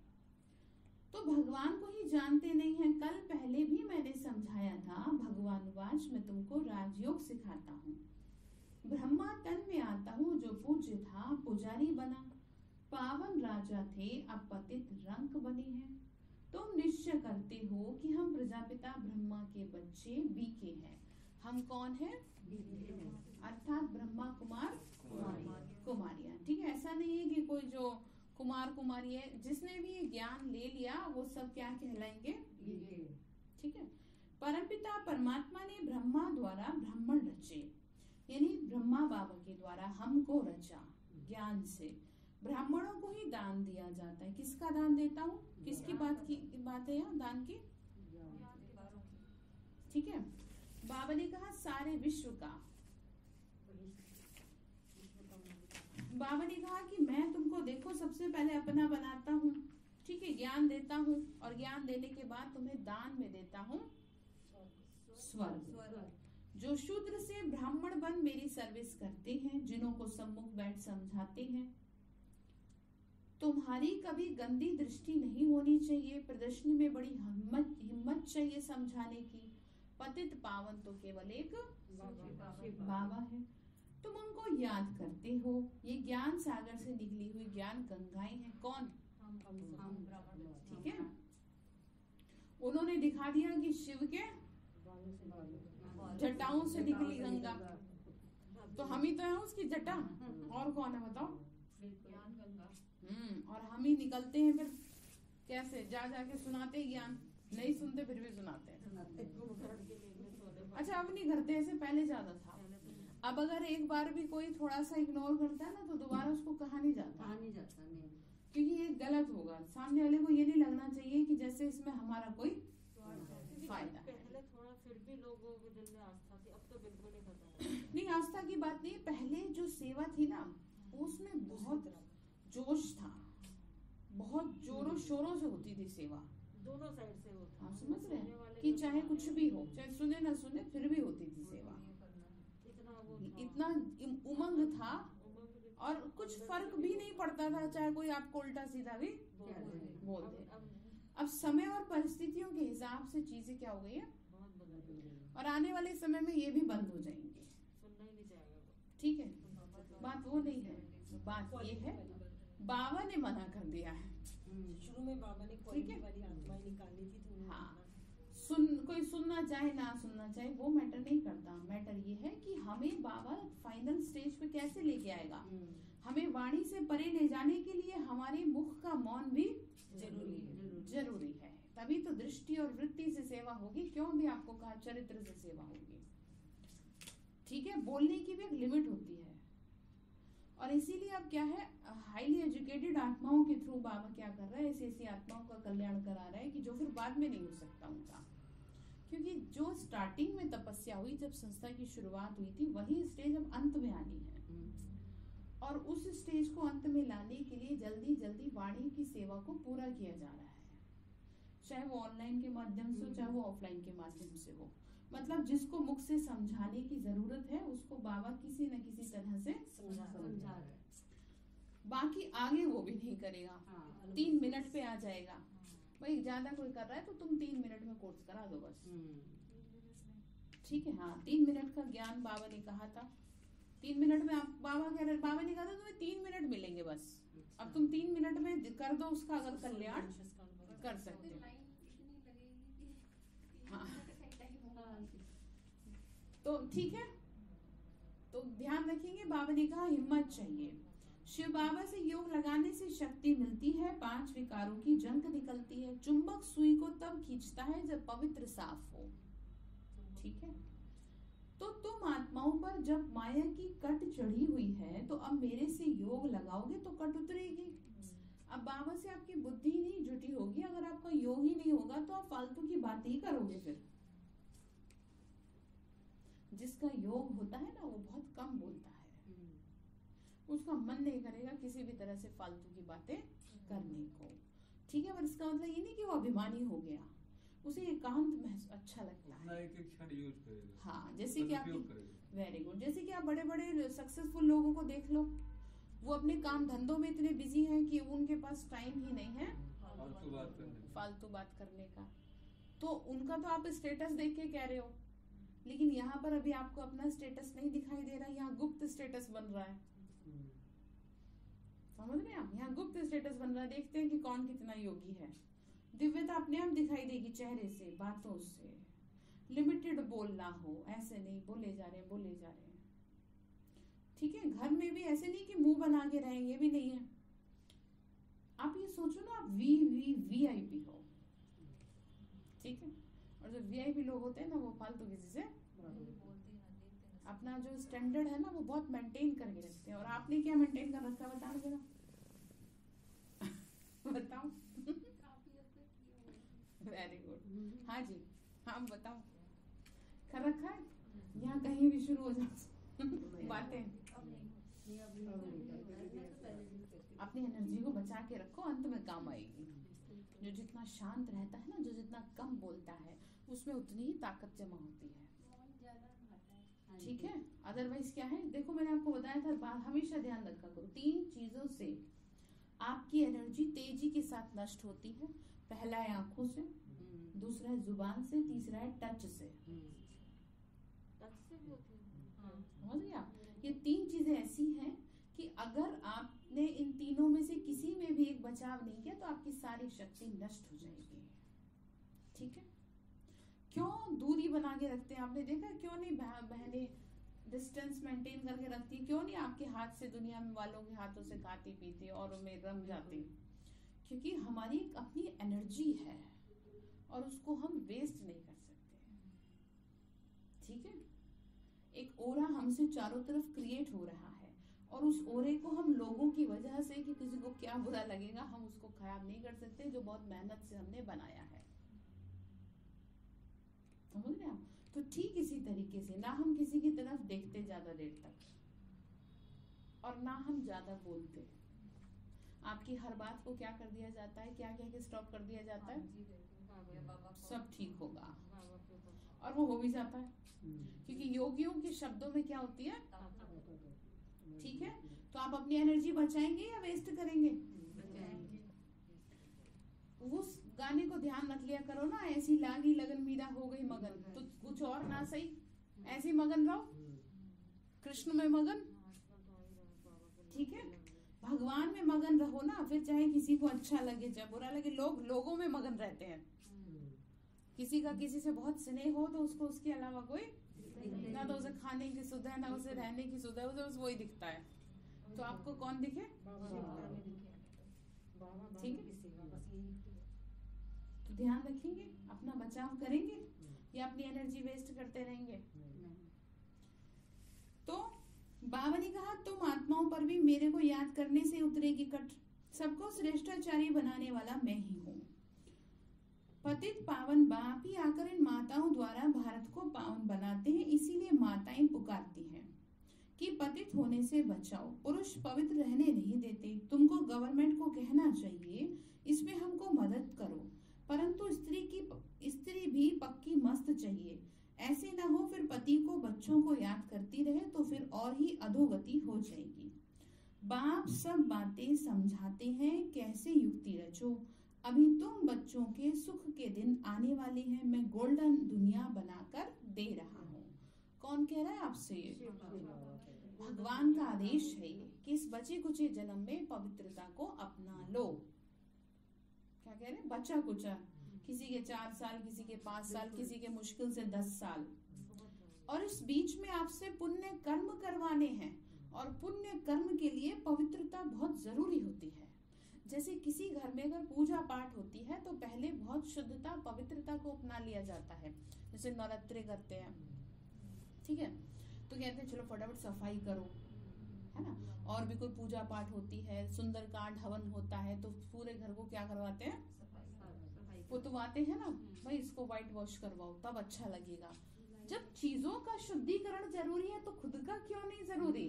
तो भगवान को ही जानते नहीं है। कल पहले भी मैंने समझाया था, भगवान वाच मैं तुमको राजयोग सिखाता हूँ। ब्रह्मा तन में आता हूँ, जो पूज्य था पुजारी बना, पावन राजा थे अब पतित रंक बने हैं। तुम निश्चय करते हो कि हम प्रजापिता ब्रह्मा के बच्चे बीके हैं। हम कौन है? अर्थात ब्रह्मा कुमार कुमारियां। ठीक है, ऐसा नहीं है कि कोई जो कुमार कुमारी है, जिसने भी ये ज्ञान ले लिया वो सब क्या कहलाएंगे? ठीक है। परमपिता परमात्मा ने ब्रह्मा द्वारा ब्राह्मण रचे, यानी ब्रह्मा बाबा के द्वारा हमको रचा ज्ञान से। ब्राह्मणों को ही दान दिया जाता है। किसका दान देता हूँ? किसकी बात है यहाँ दान की? ठीक है। बाबा ने कहा सारे विश्व का। बाबा ने कहा कि मैं तुमको देखो सबसे पहले अपना बनाता हूँ, ठीक है, ज्ञान देता हूँ, और ज्ञान देने के बाद तुम्हें दान में देता हूँ स्वर्ग। जो शूद्र से ब्राह्मण बन मेरी सर्विस करते हैं, जिन्हों को सम्मुख बैठ समझाते हैं। तुम्हारी कभी गंदी दृष्टि नहीं होनी चाहिए, प्रदर्शनी में बड़ी हिम्मत चाहिए समझाने की। पतित पावन तो केवल एक बाबा है, तुम उनको याद करते हो। ये ज्ञान सागर से निकली हुई ज्ञान गंगाएं हैं। कौन? ठीक है। उन्होंने दिखा दिया कि शिव के जटाओं से निकली गंगा, तो हम ही तो है उसकी जटा, और कौन है बताओ? और हम ही निकलते हैं फिर कैसे? जा जाके सुनाते ज्ञान, नहीं सुनते फिर भी सुनाते हैं। अच्छा, अब नहीं करते, ऐसे पहले ज्यादा था। अब अगर एक बार भी कोई थोड़ा सा इग्नोर करता है ना, तो दोबारा उसको कहा नहीं जाता, क्योंकि ये गलत होगा। सामने वाले को ये नहीं लगना चाहिए कि जैसे इसमें हमारा कोई फायदा है। पहले थोड़ा फिर भी लोगों के दिल में आस्था थी, अब तो बिल्कुल नहीं पता। नहीं, आस्था की बात नहीं, पहले जो सेवा थी ना उसमें बहुत जोश था, बहुत जोरों शोरों से होती थी सेवा, दोनों साइड से होता। आप समझ रहे हैं कि चाहे कुछ भी हो, चाहे सुने ना सुने, फिर भी होती थी सेवा। इतना उमंग था, और कुछ फर्क भी नहीं पड़ता था, चाहे कोई आपको उल्टा सीधा भी बोल दे। अब समय और परिस्थितियों के हिसाब से चीजें क्या हो गई है, और आने वाले समय में ये भी बंद हो जाएंगे। ठीक है, बात वो नहीं है, बात ये है बाबा ने मना कर दिया है। शुरू में बाबा ने क्वालिटी वाली आत्माएं निकाली थी, तो हाँ, कोई सुनना चाहे ना सुनना चाहे वो मैटर नहीं करता। मैटर ये है कि हमें बाबा फाइनल स्टेज पे कैसे लेके आएगा। हमें वाणी से परे ले जाने के लिए हमारे मुख का मौन भी जरूरी है। तभी तो दृष्टि और वृत्ति से सेवा होगी। क्यों भी आपको कहा चरित्र से सेवा होगी। ठीक है, बोलने की भी एक लिमिट होती है, और इसीलिए अब क्या है, हाईली एजुकेटेड आत्माओं के थ्रू बाबा क्या कर रहा है, ऐसी आत्माओं का कल्याण करा रहा है कि जो फिर बाद में नहीं हो सकता उनका। क्योंकि जो स्टार्टिंग में तपस्या हुई, जब संस्था की शुरुआत हुई थी, वही स्टेज अब अंत में आनी है, और उस स्टेज को अंत में लाने के लिए जल्दी जल्दी वाणी की सेवा को पूरा किया जा रहा है, चाहे वो ऑनलाइन के माध्यम से हो, चाहे वो ऑफलाइन के माध्यम से हो। मतलब जिसको मुख से समझाने की जरूरत है उसको बाबा किसी न किसी तरह से समझा रहे हैं। बाकी आगे वो भी नहीं करेगा, 3 मिनट पे आ जाएगा। भाई ज्यादा कोई कर रहा है तो तुम 3 मिनट में कोर्स करा दो बस। ठीक है, हाँ, 3 मिनट का ज्ञान बाबा ने कहा था। 3 मिनट में आप बाबा ने कहा था तुम्हें 3 मिनट मिलेंगे बस। अब तुम 3 मिनट में कर दो उसका अगर कल्याण कर सकते हो। हाँ, तो ठीक है, तो ध्यान रखेंगे, बाबा ने कहा हिम्मत चाहिए। शिव बाबा से योग लगाने से शक्ति मिलती है, 5 विकारों की जंग निकलती है। चुंबक सुई को तब खींचता है जब पवित्र साफ हो। ठीक है, तो तुम आत्माओं पर जब माया की कट चढ़ी हुई है तो अब मेरे से योग लगाओगे तो कट उतरेगी। अब बाबा से आपकी बुद्धि नहीं जुटी होगी, अगर आपका योग ही नहीं होगा तो आप फालतू की बात ही करोगे। फिर जिसका योग होता है ना वो बहुत कम बोलता है, उसका मन नहीं करेगा किसी भी तरह से फालतू की बातें करने को। ठीक है, पर इसका मतलब ये नहीं कि वो अभिमानी हो गया, उसे एकांत अच्छा लगता है। एक एक क्षण यूज करेगा। हाँ, जैसे कि आप, सदुपयोग करेगा। वेरी गुड, जैसे कि आप बड़े बड़े सक्सेसफुल लोगों को देख लो, वो अपने काम धंधों में इतने बिजी हैं कि उनके पास टाइम ही नहीं है फालतू बात करने का। तो उनका तो आप स्टेटस देख के कह रहे हो, लेकिन यहाँ पर अभी आपको अपना स्टेटस नहीं दिखाई दे रहा, यहाँ गुप्त स्टेटस बन रहा है। समझ रहे हैं आप, यहाँ गुप्त स्टेटस बन रहा है। देखते हैं कि कौन कितना योगी है। दिव्यता अपने आप दिखाई देगी चेहरे से, बातों से। लिमिटेड बोलना हो, ऐसे नहीं बोले जा रहे बोले जा रहे हैं। ठीक है, घर में भी ऐसे नहीं कि मुंह बना के रहेंगे, भी नहीं है। आप ये सोचो ना, आप वीआईपी हो। ठीक है, और जो वीआईपी लोग होते हैं ना वो फालतू किसी से अपना जो स्टैंडर्ड है ना वो बहुत मेंटेन करके रखते हैं। और आपने क्या मेंटेन कर रखा है बताओ जरा बताओ। वेरी गुड, हाँ जी, हाँ बताओ, कर रखा है। यहाँ कहीं भी शुरू हो जाए बातें। अपनी एनर्जी को बचा के रखो, अंत में काम आएगी। जो जितना शांत रहता है ना, जो जितना कम बोलता है, उसमें उतनी ही ताकत जमा होती है। ठीक है, अदरवाइज क्या है, देखो मैंने आपको बताया था, हमेशा ध्यान रखा करो, 3 चीजों से आपकी एनर्जी तेजी के साथ नष्ट होती है। पहला है आंखों से, दूसरा है जुबान से, तीसरा है टच से। समझ गए आप? ये 3 चीजें ऐसी हैं कि अगर आपने इन तीनों में से किसी में भी एक बचाव नहीं किया तो आपकी सारी शक्ति नष्ट हो जाएगी। ठीक है, क्यों दूरी बना के रखते हैं? आपने देखा क्यों नहीं बहनें डिस्टेंस मेंटेन करके रखती, क्यों नहीं आपके हाथ से दुनिया में वालों के हाथों से खाती पीती और में रम जाती? क्योंकि हमारी अपनी एनर्जी है और उसको हम वेस्ट नहीं कर सकते। ठीक है, एक ओरा हमसे चारों तरफ क्रिएट हो रहा है और उस ओरे को हम लोगों की वजह से कि किसी को क्या बुरा लगेगा हम उसको खराब नहीं कर सकते, जो बहुत मेहनत से हमने बनाया है। समझ रहे आप? तो ठीक इसी तरीके से ना हम किसी की तरफ देखते ज्यादा देर तक और ना हम ज्यादा बोलते। आपकी हर बात को क्या कर दिया जाता है, क्या कह के स्टॉप कर दिया जाता है, सब ठीक होगा, और वो हो भी जाता है। क्योंकि योगियों के शब्दों में क्या होती है? ठीक है, तो आप अपनी एनर्जी बचाएंगे या वेस्ट करेंगे? उस गाने को ध्यान रख लिया करो ना, ऐसी लागी लगन मीरा हो गई मगन, तो कुछ और ना सही, ऐसे मगन रहो, कृष्ण में मगन। ठीक है, भगवान में मगन रहो ना, फिर चाहे किसी को अच्छा लगे चाहे बुरा लगे, लोग लोगों में मगन रहते हैं। किसी का किसी से बहुत स्नेह हो तो उसको उसके अलावा कोई ना, तो उसे खाने की सुधा है ना उसे रहने की सुधा है, उसे बस वही दिखता है। तो आपको कौन दिखे? ठीक है, तो ध्यान रखेंगे, अपना बचाव करेंगे या अपनी एनर्जी वेस्ट करते रहेंगे? तो बाबा ने कहा तुम आत्माओं पर भी मेरे को याद करने से उतरेगी कट। सबको श्रेष्ठाचार्य बनाने वाला मैं ही हूँ। पतित पावन बाप ही आकर इन माताओं द्वारा भारत को पावन बनाते हैं, इसीलिए माताएं पुकारती हैं कि पतित होने से बचाओ, पुरुष पवित्र रहने नहीं देते। तुमको गवर्नमेंट को कहना चाहिए इसमें हमको मदद करो, परंतु स्त्री भी पक्की मस्त चाहिए। ऐसे ना हो फिर पति को बच्चों को याद करती रहे तो फिर और ही अधोगति हो जाएगी। बाप सब बातें समझाते हैं, कैसे युक्ति रचो। अभी तुम बच्चों के सुख के दिन आने वाले हैं, मैं गोल्डन दुनिया बनाकर दे रहा हूँ। कौन कह रहा है आपसे? ये भगवान का आदेश है ये कि इस बचे कुचे जन्म में पवित्रता को अपना लो। क्या कह रहे हैं? बचा कुचा, किसी के 4 साल, किसी के 5 साल, किसी के मुश्किल से 10 साल, और इस बीच में आपसे पुण्य कर्म करवाने हैं, और पुण्य कर्म के लिए पवित्रता बहुत जरूरी होती है। जैसे किसी घर में अगर पूजा पाठ होती है तो पहले बहुत शुद्धता पवित्रता को अपना लिया जाता है। जैसे नवरात्रि करते हैं, ठीक है, तो कहते हैं चलो फटाफट सफाई करो, है ना। और भी कोई पूजा पाठ होती है, सुंदरकांड हवन होता है, तो पूरे घर को क्या करवाते हैं, पुतवाते हैं ना, भाई इसको व्हाइट वॉश करवाओ तब अच्छा लगेगा। जब चीजों का शुद्धिकरण जरूरी है तो खुद का क्यों नहीं जरूरी?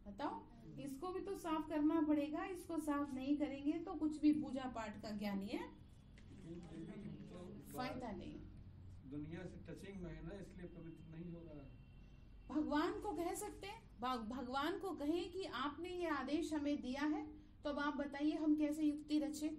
बताओ, इसको भी तो साफ करना पड़ेगा। इसको साफ नहीं करेंगे तो कुछ भी पूजा पाठ का ज्ञान है फायदा नहीं। दुनिया से टचिंग में है ना, इसलिए पवित्र नहीं हो रहा है। भगवान को कह सकते हैं, भगवान को कहें कि आपने ये आदेश हमें दिया है, तो अब आप बताइए हम कैसे युक्ति रचे।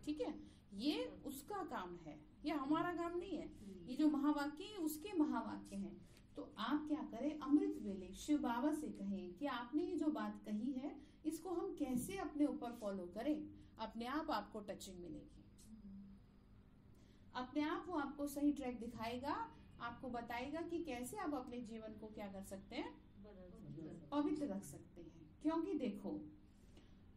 ठीक है, ये उसका काम है, ये हमारा काम नहीं है। ये जो महावाक्य है उसके महावाक्य हैं। तो आप क्या करें, अमृत वेले शिव बाबा से कहें कि आपने ये जो बात कही है इसको हम कैसे अपने ऊपर फॉलो करें। अपने आप आपको टचिंग मिलेगी, अपने आप वो आपको सही ट्रैक दिखाएगा, आपको बताएगा कि कैसे आप अपने जीवन को क्या कर सकते हैं, पवित्र रख सकते हैं। क्योंकि देखो,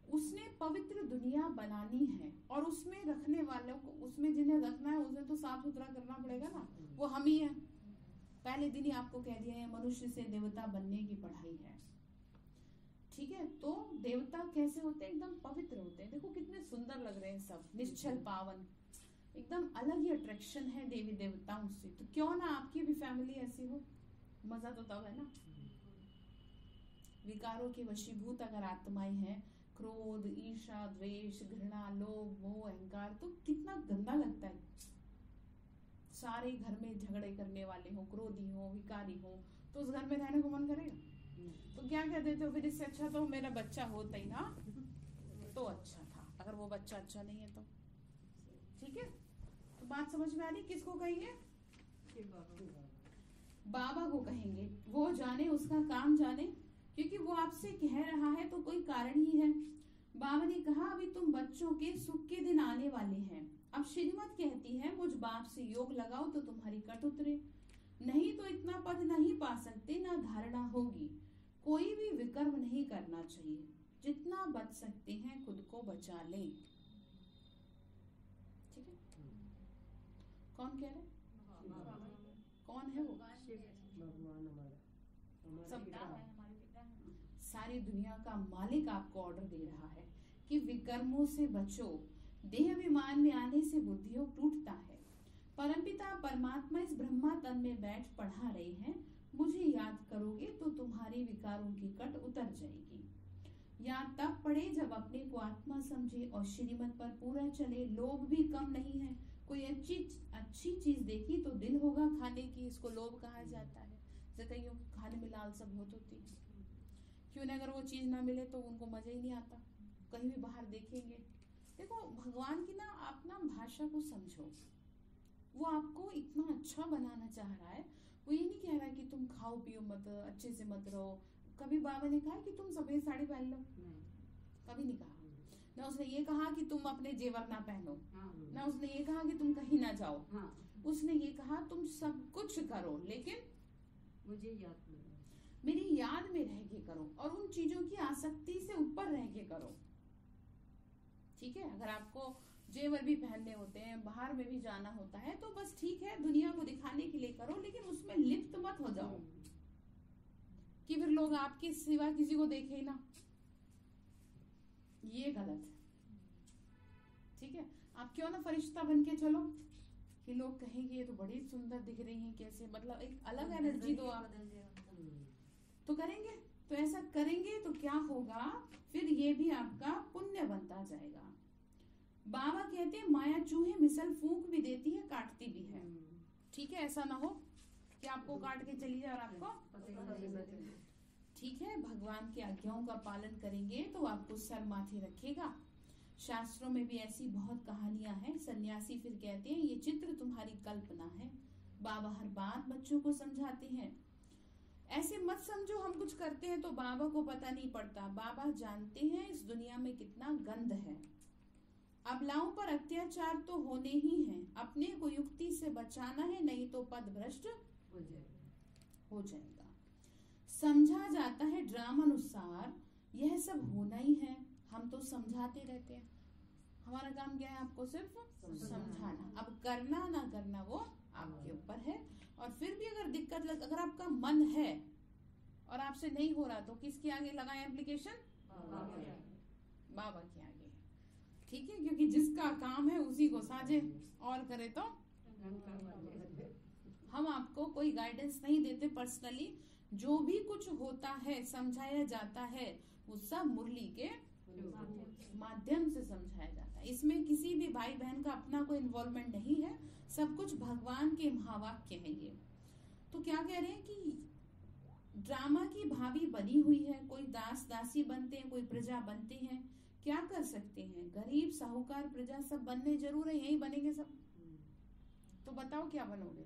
उसने पवित्र दुनिया बनानी है और उसमें रखने वालों को, उसमें जिन्हें रखना है उसे तो साफ सुथरा करना पड़ेगा ना, वो हम ही हैं। पहले दिन ही आपको कह दिया है मनुष्य से देवता बनने की पढ़ाई है। ठीक है, तो देवता कैसे होते हैं, एकदम पवित्र होते हैं। देखो कितने सुंदर लग रहे हैं सब, निश्चल पावन, एकदम अलग ही अट्रैक्शन है देवी देवताओं से। तो क्यों ना आपकी भी फैमिली ऐसी हो, मजा तो तब है ना। विकारों के वशीभूत अगर आत्माएं हैं, क्रोध, ईर्ष्या, द्वेष, घृणा, लोभ, मोह, अहंकार, तो कितना गंदा लगता है। सारे घर में झगड़े करने वाले हो, क्रोधी हो, विकारी हो, तो उस घर में रहने को मन करेगा? तो क्या कह देते हो, फिर इससे अच्छा तो मेरा बच्चा होता ही ना तो अच्छा था, अगर वो बच्चा अच्छा नहीं है तो। ठीक है, तो बात समझ में आ रही, किसको कहेंगे, बाबा को कहेंगे। वो जाने, उसका काम जाने, क्योंकि वो आपसे कह रहा है तो कोई कारण ही है। बाबा ने कहा अभी तुम बच्चों के सुख के दिन आने वाले हैं। अब श्रीमत कहती है मुझ बाप से योग लगाओ तो तुम्हारी कट उतरे, नहीं तो इतना पद नहीं पा सकते, ना धारणा होगी। कोई भी विकर्म नहीं करना चाहिए, जितना बच सकते हैं खुद को बचा लें। ठीक है, कौन कह रहे, कौन है वो? भगवान हमारा सारी दुनिया का मालिक आपको ऑर्डर दे रहा है कि विकर्मों से बचो। देह अभिमान में आने से बुद्धियोग टूटता है। परमपिता परमात्मा इस ब्रह्मा तन में बैठ पढ़ा रहे हैं, मुझे याद करोगे तो तुम्हारे विकारों की कट उतर जाएगी। याद तब पड़े जब अपने को आत्मा समझे और श्रीमत पर पूरा चले। लोभ भी कम नहीं है, कोई अच्छी चीज देखी तो दिल होगा खाने की, इसको लोभ कहा जाता है। जैसे कईयों को खाने में लालसा बहुत होती है, क्यों ना अगर वो चीज ना मिले तो उनको मजा ही नहीं आता। कहीं भी बाहर देखेंगे, देखो भगवान की ना आप ना भाषा को समझो, वो आपको इतना अच्छा बनाना चाह रहा है। वो ये नहीं कह रहा है कि तुम खाओ पियो मत, अच्छे से मत रहो। कभी बाबा ने कहा कि तुम सफेद साड़ी पहन लो, कभी नहीं कहा ना। उसने ये कहा कि तुम अपने जेवर ना पहनो, ना उसने ये कहा कि तुम कहीं ना जाओ। उसने ये कहा तुम सब कुछ करो लेकिन मुझे याद नहीं, मेरी याद में रह के करो और उन चीजों की आसक्ति से ऊपर रह के करो। ठीक है, अगर आपको जेवर भी पहनने होते हैं, बाहर में भी जाना होता है, तो बस ठीक है, दुनिया को दिखाने के लिए करो, लेकिन उसमें लिप्त मत हो जाओ कि फिर लोग आपके सिवा किसी को देखे ना, ये गलत है। ठीक है, आप क्यों ना फरिश्ता बन के चलो कि लोग कहेंगे ये तो बड़ी सुंदर दिख रही हैं, कैसे, मतलब एक अलग एनर्जी दो आप, तो करेंगे। तो ऐसा करेंगे तो क्या होगा, फिर ये भी आपका पुण्य बनता जाएगा। बाबा कहते हैं माया चूहे मिसल फूंक भी देती है, काटती भी है। ठीक है, ऐसा ना हो कि आपको काट के चली जाए और आपको, ठीक है, भगवान की आज्ञाओं का पालन करेंगे तो आपको सर माथे रखेगा। शास्त्रों में भी ऐसी बहुत कहानियां हैं। सन्यासी फिर कहते हैं ये चित्र तुम्हारी कल्पना है। बाबा हर बात बच्चों को समझाते हैं, ऐसे मत समझो हम कुछ करते हैं तो बाबा को पता नहीं पड़ता। बाबा जानते हैं इस दुनिया में कितना गंद है, अबलाओं पर अत्याचार तो होने ही है, अपने को युक्ति से बचाना है, नहीं तो पद भ्रष्ट हो जाएगा। समझा जाता है ड्रामा अनुसार यह सब होना ही है। हम तो समझाते रहते हैं, हमारा काम क्या है? आपको सिर्फ समझाना। अब करना ना करना वो आपके ऊपर है। और फिर भी अगर दिक्कत अगर आपका मन है और आपसे नहीं हो रहा, तो किसके आगे लगाए एप्लीकेशन? बाबा के आगे, ठीक है? क्योंकि जिसका काम है उसी को साझे, और करे तो हम आपको कोई गाइडेंस नहीं देते पर्सनली। जो भी कुछ होता है, समझाया जाता है, वो सब मुरली के माध्यम से समझाया जाता है। इसमें किसी भी भाई बहन का अपना कोई इन्वॉल्वमेंट नहीं है, सब कुछ भगवान के महावाक्य है ये। तो क्या कह रहे हैं कि ड्रामा की भावी बनी हुई है, कोई दास दासी बनते हैं, कोई प्रजा बनते हैं। क्या कर सकते हैं? गरीब साहूकार प्रजा सब बनने जरूर है, यही बनेंगे सब। तो बताओ क्या बनोगे?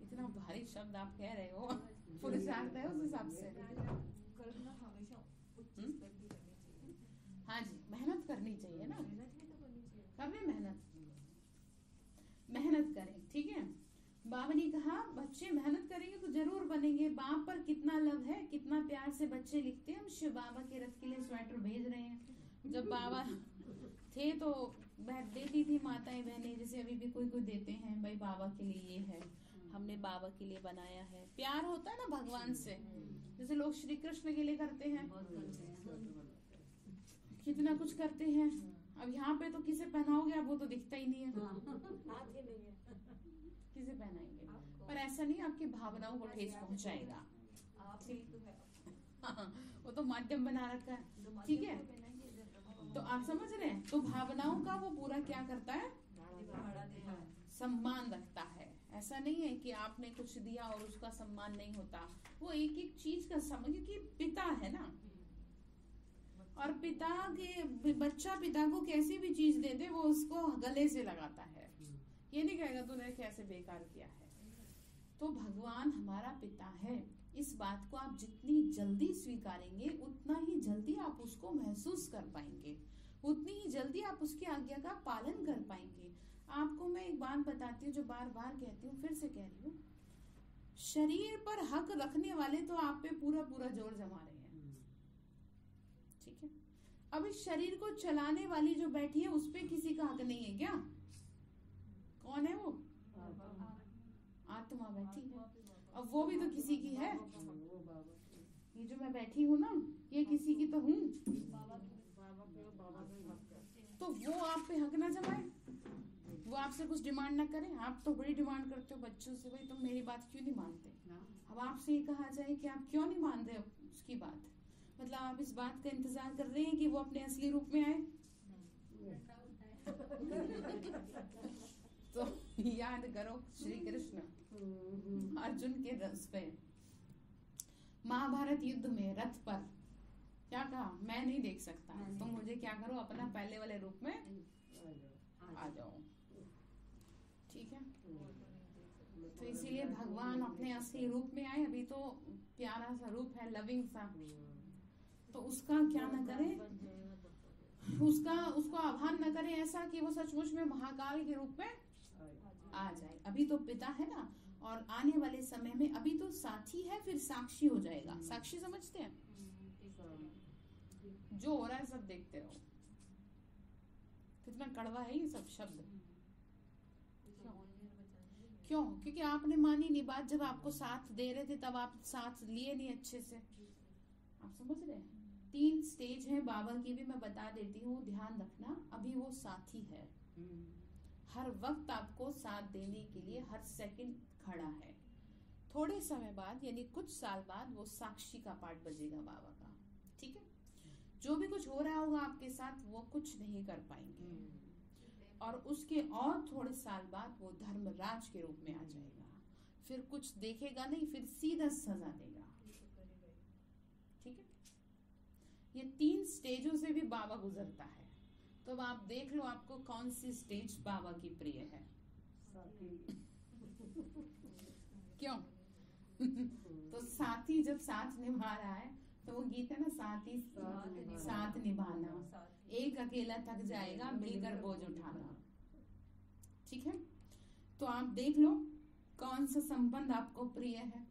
इतना भारी शब्द आप कह रहे हो, पुरुषार्थ है उस हिसाब से। करना हमेशा उच्च स्तर की करनी चाहिए। हाँ जी, मेहनत करनी चाहिए ना, मेहनत भी तो करनी चाहिए। करें मेहनत करें, ठीक है? बाबा ने कहा बच्चे मेहनत करेंगे तो जरूर बनेंगे। बाप पर कितना लव है, कितना प्यार से बच्चे लिखते हैं। हम शिव बाबा के रथ के लिए स्वेटर भेज रहे हैं। जब बाबा थे तो देती थी माताएं बहनें, जैसे अभी भी कोई देते हैं, भाई बाबा के लिए ये है, हमने बाबा के लिए बनाया है। प्यार होता है ना भगवान से, जैसे लोग श्री कृष्ण के लिए करते हैं, कितना कुछ करते हैं। अब यहाँ पे तो किसे पहनाओगे आप, वो तो दिखता ही नहीं है, हाथ ही नहीं है। किसे पहनाएंगे? पर ऐसा नहीं, आपकी भावनाओं को ठेस पहुंचाएगा। आप ही तो है। हाँ, वो तो माध्यम बना रखा है, ठीक है? तो आप समझ रहे हैं? तो भावनाओं का वो पूरा क्या करता है? सम्मान रखता है। ऐसा नहीं है कि आपने कुछ दिया और उसका सम्मान नहीं होता। वो एक एक चीज का सम्मान, क्योंकि पिता है ना, और पिता के बच्चा पिता को कैसी भी चीज दे दे वो उसको गले से लगाता है, ये नहीं कहेगा तूने कैसे बेकार किया है। तो भगवान हमारा पिता है, इस बात को आप जितनी जल्दी स्वीकारेंगे उतना ही जल्दी आप उसको महसूस कर पाएंगे, उतनी ही जल्दी आप उसकी आज्ञा का पालन कर पाएंगे। आपको मैं एक बात बताती हूँ जो बार बार कहती हूँ, फिर से कह रही हूँ, शरीर पर हक रखने वाले तो आप पे पूरा पूरा जोर जमा रहे हैं, ठीक है? अब इस शरीर को चलाने वाली जो बैठी है उस पे किसी का हक नहीं है क्या? कौन है वो? आत्मा बैठी है। अब वो भी तो किसी की है। ये जो मैं बैठी हूँ ना, ये किसी की तो हूँ। तो वो आप पे हक ना जमाए, वो आपसे कुछ डिमांड ना करे। आप तो बड़ी डिमांड करते हो बच्चों से, भाई तुम मेरी बात क्यों नहीं मानते? अब आपसे ये कहा जाए कि आप क्यों नहीं मान रहे उसकी बात, मतलब आप इस बात का इंतजार कर रहे हैं कि वो अपने असली रूप में आए। तो याद करो श्री कृष्ण अर्जुन के रस पे महाभारत युद्ध में रथ पर क्या कहा? मैं नहीं देख सकता, तुम मुझे क्या करो, अपना पहले वाले रूप में आ जाओ, ठीक है? तो इसीलिए भगवान अपने असली रूप में आए। अभी तो प्यारा सा रूप है, लविंग सा, तो उसका क्या न करें, उसको आह्वान न करें ऐसा कि वो सचमुच में महाकाल के रूप में आ जाए। अभी तो पिता है ना, और आने वाले समय में अभी तो साथी है, फिर साक्षी हो जाएगा। साक्षी समझते हैं? जो हो रहा है सब देखते रहो। कितना कड़वा है ये सब शब्द। क्यों? क्योंकि आपने मानी नहीं बात। जब आपको साथ दे रहे थे तब आप साथ लिए नहीं अच्छे से। आप समझ रहे हैं? 3 स्टेज है बाबा की भी मैं बता देती हूँ, ध्यान रखना। अभी वो साथी है, हर वक्त आपको साथ देने के लिए हर सेकंड खड़ा है। थोड़े समय बाद यानी कुछ साल बाद वो साक्षी का पार्ट बजेगा बाबा का, ठीक है? जो भी कुछ हो रहा होगा आपके साथ वो कुछ नहीं कर पाएंगे, और उसके और थोड़े साल बाद वो धर्मराज के रूप में आ जाएगा। फिर कुछ देखेगा नहीं, फिर सीधा सजा देगा, ठीक है? ये 3 स्टेजों से भी बाबा गुजरता है। तो अब आप देख लो आपको कौन सी स्टेज बाबा की प्रिय है। क्यों? तो साथी जब साथ निभा रहा है तो वो गीत है ना, साथ ही साथ निभाना, एक अकेला थक जाएगा मिलकर बोझ उठाना। ठीक है, तो आप देख लो कौन सा संबंध आपको प्रिय है।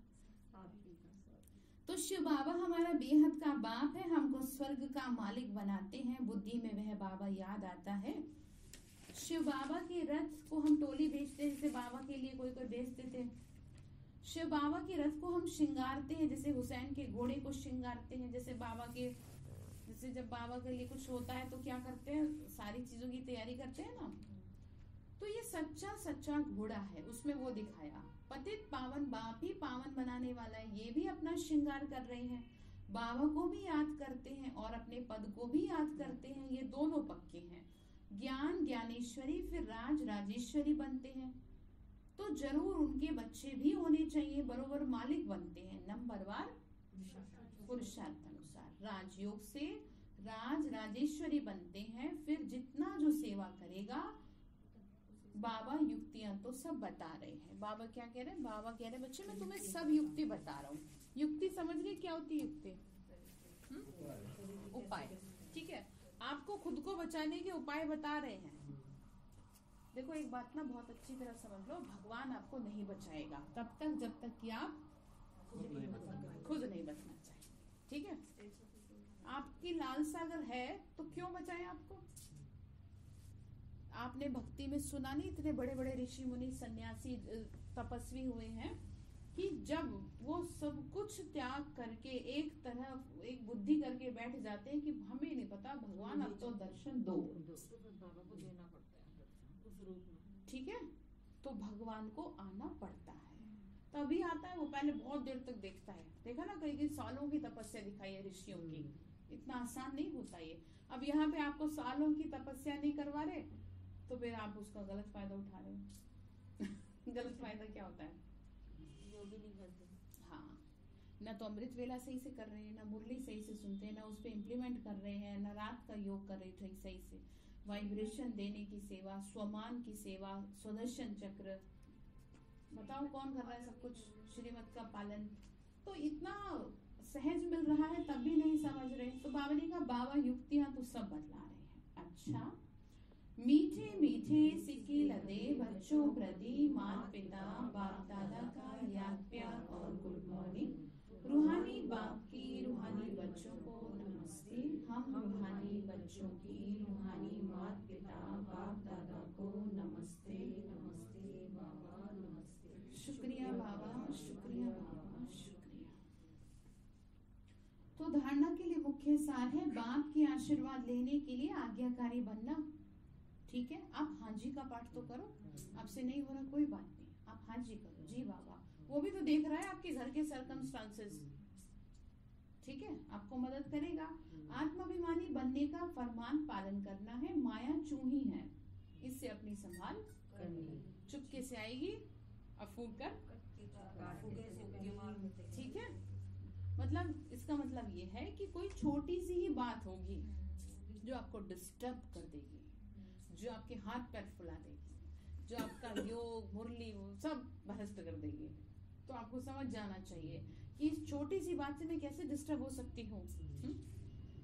तो शिव बाबा हमारा बेहद का बाप है, हमको स्वर्ग का मालिक बनाते हैं, बुद्धि में वह बाबा याद आता है। शिव बाबा के रथ को हम टोली बेचते हैं, जैसे बाबा के लिए कोई कोई बेचते थे। शिव बाबा के रथ को हम श्रृंगारते हैं, जैसे हुसैन के घोड़े को श्रृंगारते हैं। जैसे जब बाबा के लिए कुछ होता है तो क्या करते हैं, सारी चीजों की तैयारी करते हैं ना। तो ये सच्चा घोड़ा है, उसमें वो दिखाया पतित पावन बाप ही पावन बनाने वाला है। ये भी अपना श्रृंगार कर रहे हैं, बाबा को भी याद करते हैं और अपने पद को भी याद करते हैं। ये दोनों पक्के हैं। ज्ञान ज्ञानेश्वरी फिर राज राजेश्वरी बनते हैं, तो जरूर उनके बच्चे भी होने चाहिए, बरोबर मालिक बनते हैं। नंबरवार पुरुषार्थ अनुसार राजयोग से राज राजेश्वरी बनते हैं। फिर जितना जो सेवा करेगा, बाबा युक्तियां तो सब बता रहे हैं। बाबा क्या कह रहे हैं, बाबा कह रहे हैं बच्चे मैं तुम्हें सब युक्ति बता रहा हूँ। युक्ति समझ गए क्या होती है युक्ति? उपाय। ठीक है, आपको खुद को बचाने के उपाय बता रहे हैं। देखो एक बात ना बहुत अच्छी तरह समझ लो, भगवान आपको नहीं बचाएगा तब तक जब तक कि आप खुद नहीं बचना चाहिए। ठीक है, आपकी लालसा अगर है तो क्यों बचाए आपको? आपने भक्ति में सुना नहीं, इतने बड़े बड़े ऋषि मुनि सन्यासी तपस्वी हुए हैं कि जब वो सब कुछ त्याग करके एक तरफ एक बुद्धि करके बैठ जाते हैं कि हमें नहीं पता भगवान अब तो दर्शन दो, बाबा को देना पड़ता है उस रूप में। ठीक है, तो भगवान को आना पड़ता है, तभी आता है। वो पहले बहुत देर तक देखता है, देखा ना कई सालों की तपस्या दिखाई है ऋषियों की, इतना आसान नहीं होता ये। अब यहाँ पे आपको सालों की तपस्या नहीं करवा रहे तो फिर आप उसका गलत फायदा उठा रहे हो। गलत फायदा क्या होता है? योग ही नहीं करते। हाँ, ना तो अमृत वेला सही से कर रहे हैं, ना मुरली सही से सुनते हैं, ना उस पे इम्प्लीमेंट कर रहे हैं, ना रात का योग कर रहे थे सही से। वाइब्रेशन देने की सेवा, स्वमान की सेवा, स्वदर्शन चक्र, बताओ कौन कर रहा है सब कुछ, श्रीमत का पालन। तो इतना सहज मिल रहा है तब भी नहीं समझ रहे। तो बाबा ने कहा बाबा युक्तियां तो सब बतला रहे हैं। अच्छा, मीठे मीठे सिक्के लदे बच्चों प्रति माता पिता बाप दादा का याद प्यार और गुड मॉर्निंग। रूहानी बाप की रूहानी बच्चों को नमस्ते। हम रूहानी बच्चों की रूहानी माता पिता बाप दादा को नमस्ते। नमस्ते बाबा, नमस्ते। शुक्रिया बाबा, शुक्रिया बाबा, शुक्रिया। तो धारणा के लिए मुख्य सार है बाप के आशीर्वाद लेने के लिए आज्ञाकारी बनना। ठीक है, आप हाँ जी का पाठ तो करो, आपसे नहीं हो रहा कोई बात नहीं, आप हाँ जी करो। जी बाबा, वो भी तो देख रहा है आपके घर के सर्कमस्टांसेस। ठीक है, आपको मदद करेगा। आत्माभिमानी बनने का फरमान पालन करना है। माया चूही है, इससे अपनी संभाल करनी, चुपके से आएगी और फूंक कर। ठीक है, मतलब इसका मतलब ये है कि कोई छोटी सी ही बात होगी जो आपको डिस्टर्ब कर देगी, जो आपके हाथ पैर फुला देगी, जो आपका योग मुरली सब भ्रष्ट कर देगी। तो आपको समझ जाना चाहिए कि इस छोटी सी बात से मैं कैसे डिस्टर्ब हो सकती हूँ।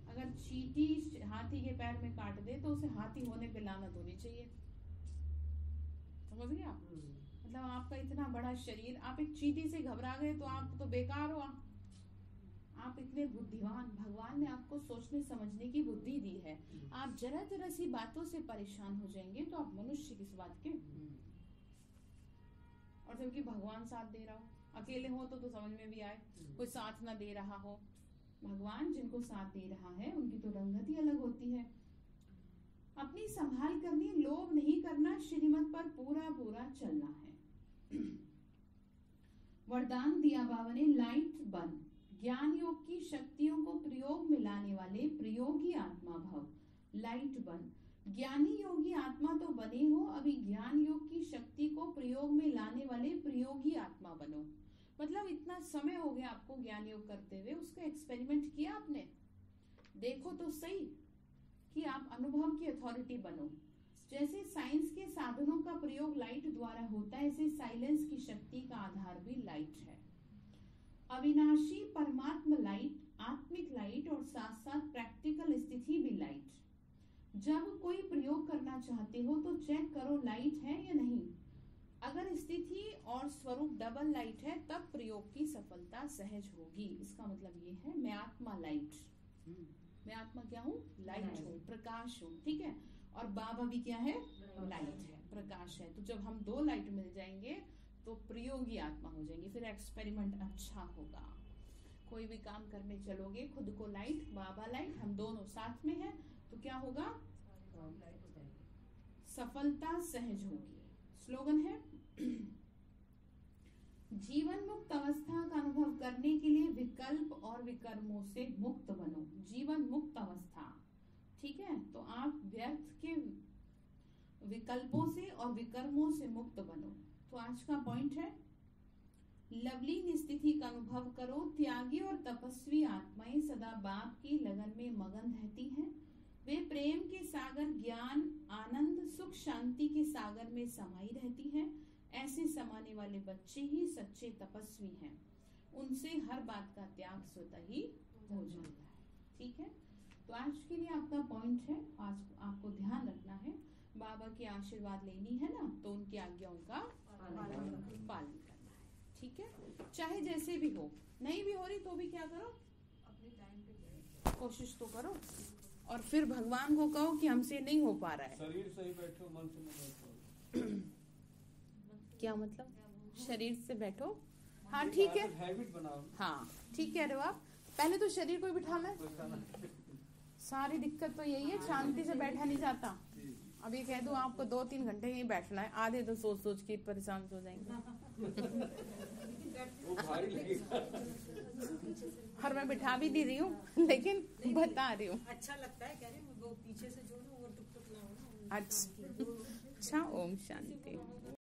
अगर चींटी हाथी के पैर में काट दे तो उसे हाथी होने पे लानत होनी चाहिए। समझ गए आप? मतलब आपका इतना बड़ा शरीर, आप एक चींटी से घबरा गए तो आप तो बेकार हो। आप इतने बुद्धिमान, भगवान ने आपको सोचने समझने की बुद्धि दी है। आप जरा जरा सी बातों से परेशान हो जाएंगे तो आप मनुष्य किस बात के। और जबकि भगवान साथ दे रहा हो, अकेले हो तो समझ में भी आए, कोई साथ ना दे रहा हो। भगवान जिनको साथ दे रहा है उनकी तो रंगत ही अलग होती है। अपनी संभाल करनी, लोभ नहीं करना, श्रीमत पर पूरा पूरा चलना है। वरदान दिया बाबा ने, लाइट बन, ज्ञान योग की शक्तियों को प्रयोग में लाने वाले प्रयोगी आत्मा भव। लाइट बन, ज्ञानी योगी आत्मा तो बने हो, अभी ज्ञान योग की शक्ति को प्रयोग में लाने वाले प्रयोगी आत्मा बनो। मतलब इतना समय हो गया आपको ज्ञान योग करते हुए, उसका एक्सपेरिमेंट किया आपने? देखो तो सही कि आप अनुभव की अथॉरिटी बनो। जैसे साइंस के साधनों का प्रयोग लाइट द्वारा होता है, ऐसे साइलेंस की शक्ति का आधार भी लाइट है। अविनाशी परमात्मा लाइट आत्मिक लाइट और साथ साथ प्रैक्टिकल स्थिति भी लाइट। जब कोई प्रयोग करना चाहते हो तो चेक करो लाइट है या नहीं। अगर स्थिति और स्वरूप डबल लाइट है तब प्रयोग की सफलता सहज होगी। इसका मतलब ये है मैं आत्मा लाइट, मैं आत्मा क्या हूँ? लाइट हूँ, प्रकाश हूँ, ठीक है। और बाबा भी क्या है? लाइट है, प्रकाश है। तो जब हम दो लाइट मिल जाएंगे तो प्रयोगी आत्मा हो जाएंगे, फिर एक्सपेरिमेंट अच्छा होगा। कोई भी काम करने चलोगे, खुद को लाइट, बाबा लाइट, हम दोनों साथ में हैं, तो क्या होगा? सफलता सहज होगी। स्लोगन है जीवन मुक्त अवस्था का अनुभव करने के लिए विकल्प और विकर्मों से मुक्त बनो। जीवन मुक्त अवस्था, ठीक है। तो आप व्यर्थ के विकल्पों से और विकर्मों से मुक्त बनो। तो आज का पॉइंट है लवलीन स्थिति का अनुभव करो। त्यागी और तपस्वी आत्माएं सदा बाप की लगन में मगन रहती हैं। वे प्रेम के सागर, ज्ञान, आनंद, सुख, शांति के सागर में समाई रहती हैं। ऐसे समाने वाले बच्चे ही सच्चे तपस्वी हैं। उनसे हर बात का त्याग स्वतः ही हो जाता है, ठीक है। तो आज के लिए आपका पॉइंट है, आज आपको ध्यान रखना है, बाबा के आशीर्वाद लेनी है ना, तो उनकी आज्ञाओं का पालन करना है, ठीक है। चाहे जैसे भी हो, नहीं भी हो रही तो भी क्या करो, अपने टाइम पे कोशिश तो करो। और फिर भगवान को कहो कि हमसे नहीं हो पा रहा है। शरीर सही बैठो, मन से न बैठो। क्या मतलब? शरीर से बैठो, हाँ ठीक है, हैबिट बनाओ। हाँ ठीक कह रहे हो आप। पहले तो शरीर को ही बिठाना है। सारी दिक्कत तो यही है, शांति से बैठा नहीं जाता। अब ये कह दूं आपको 2-3 घंटे यहीं बैठना है, आधे तो सोच सोच के परेशान हो जाएंगे। वो भारी लगेगा। और मैं बिठा भी दे रही हूँ, लेकिन बता रही हूँ। अच्छा लगता है, कह रहे हैं वो पीछे से जो ना वो टुक टुक ना हो ना। अच्छा, ओम शांति।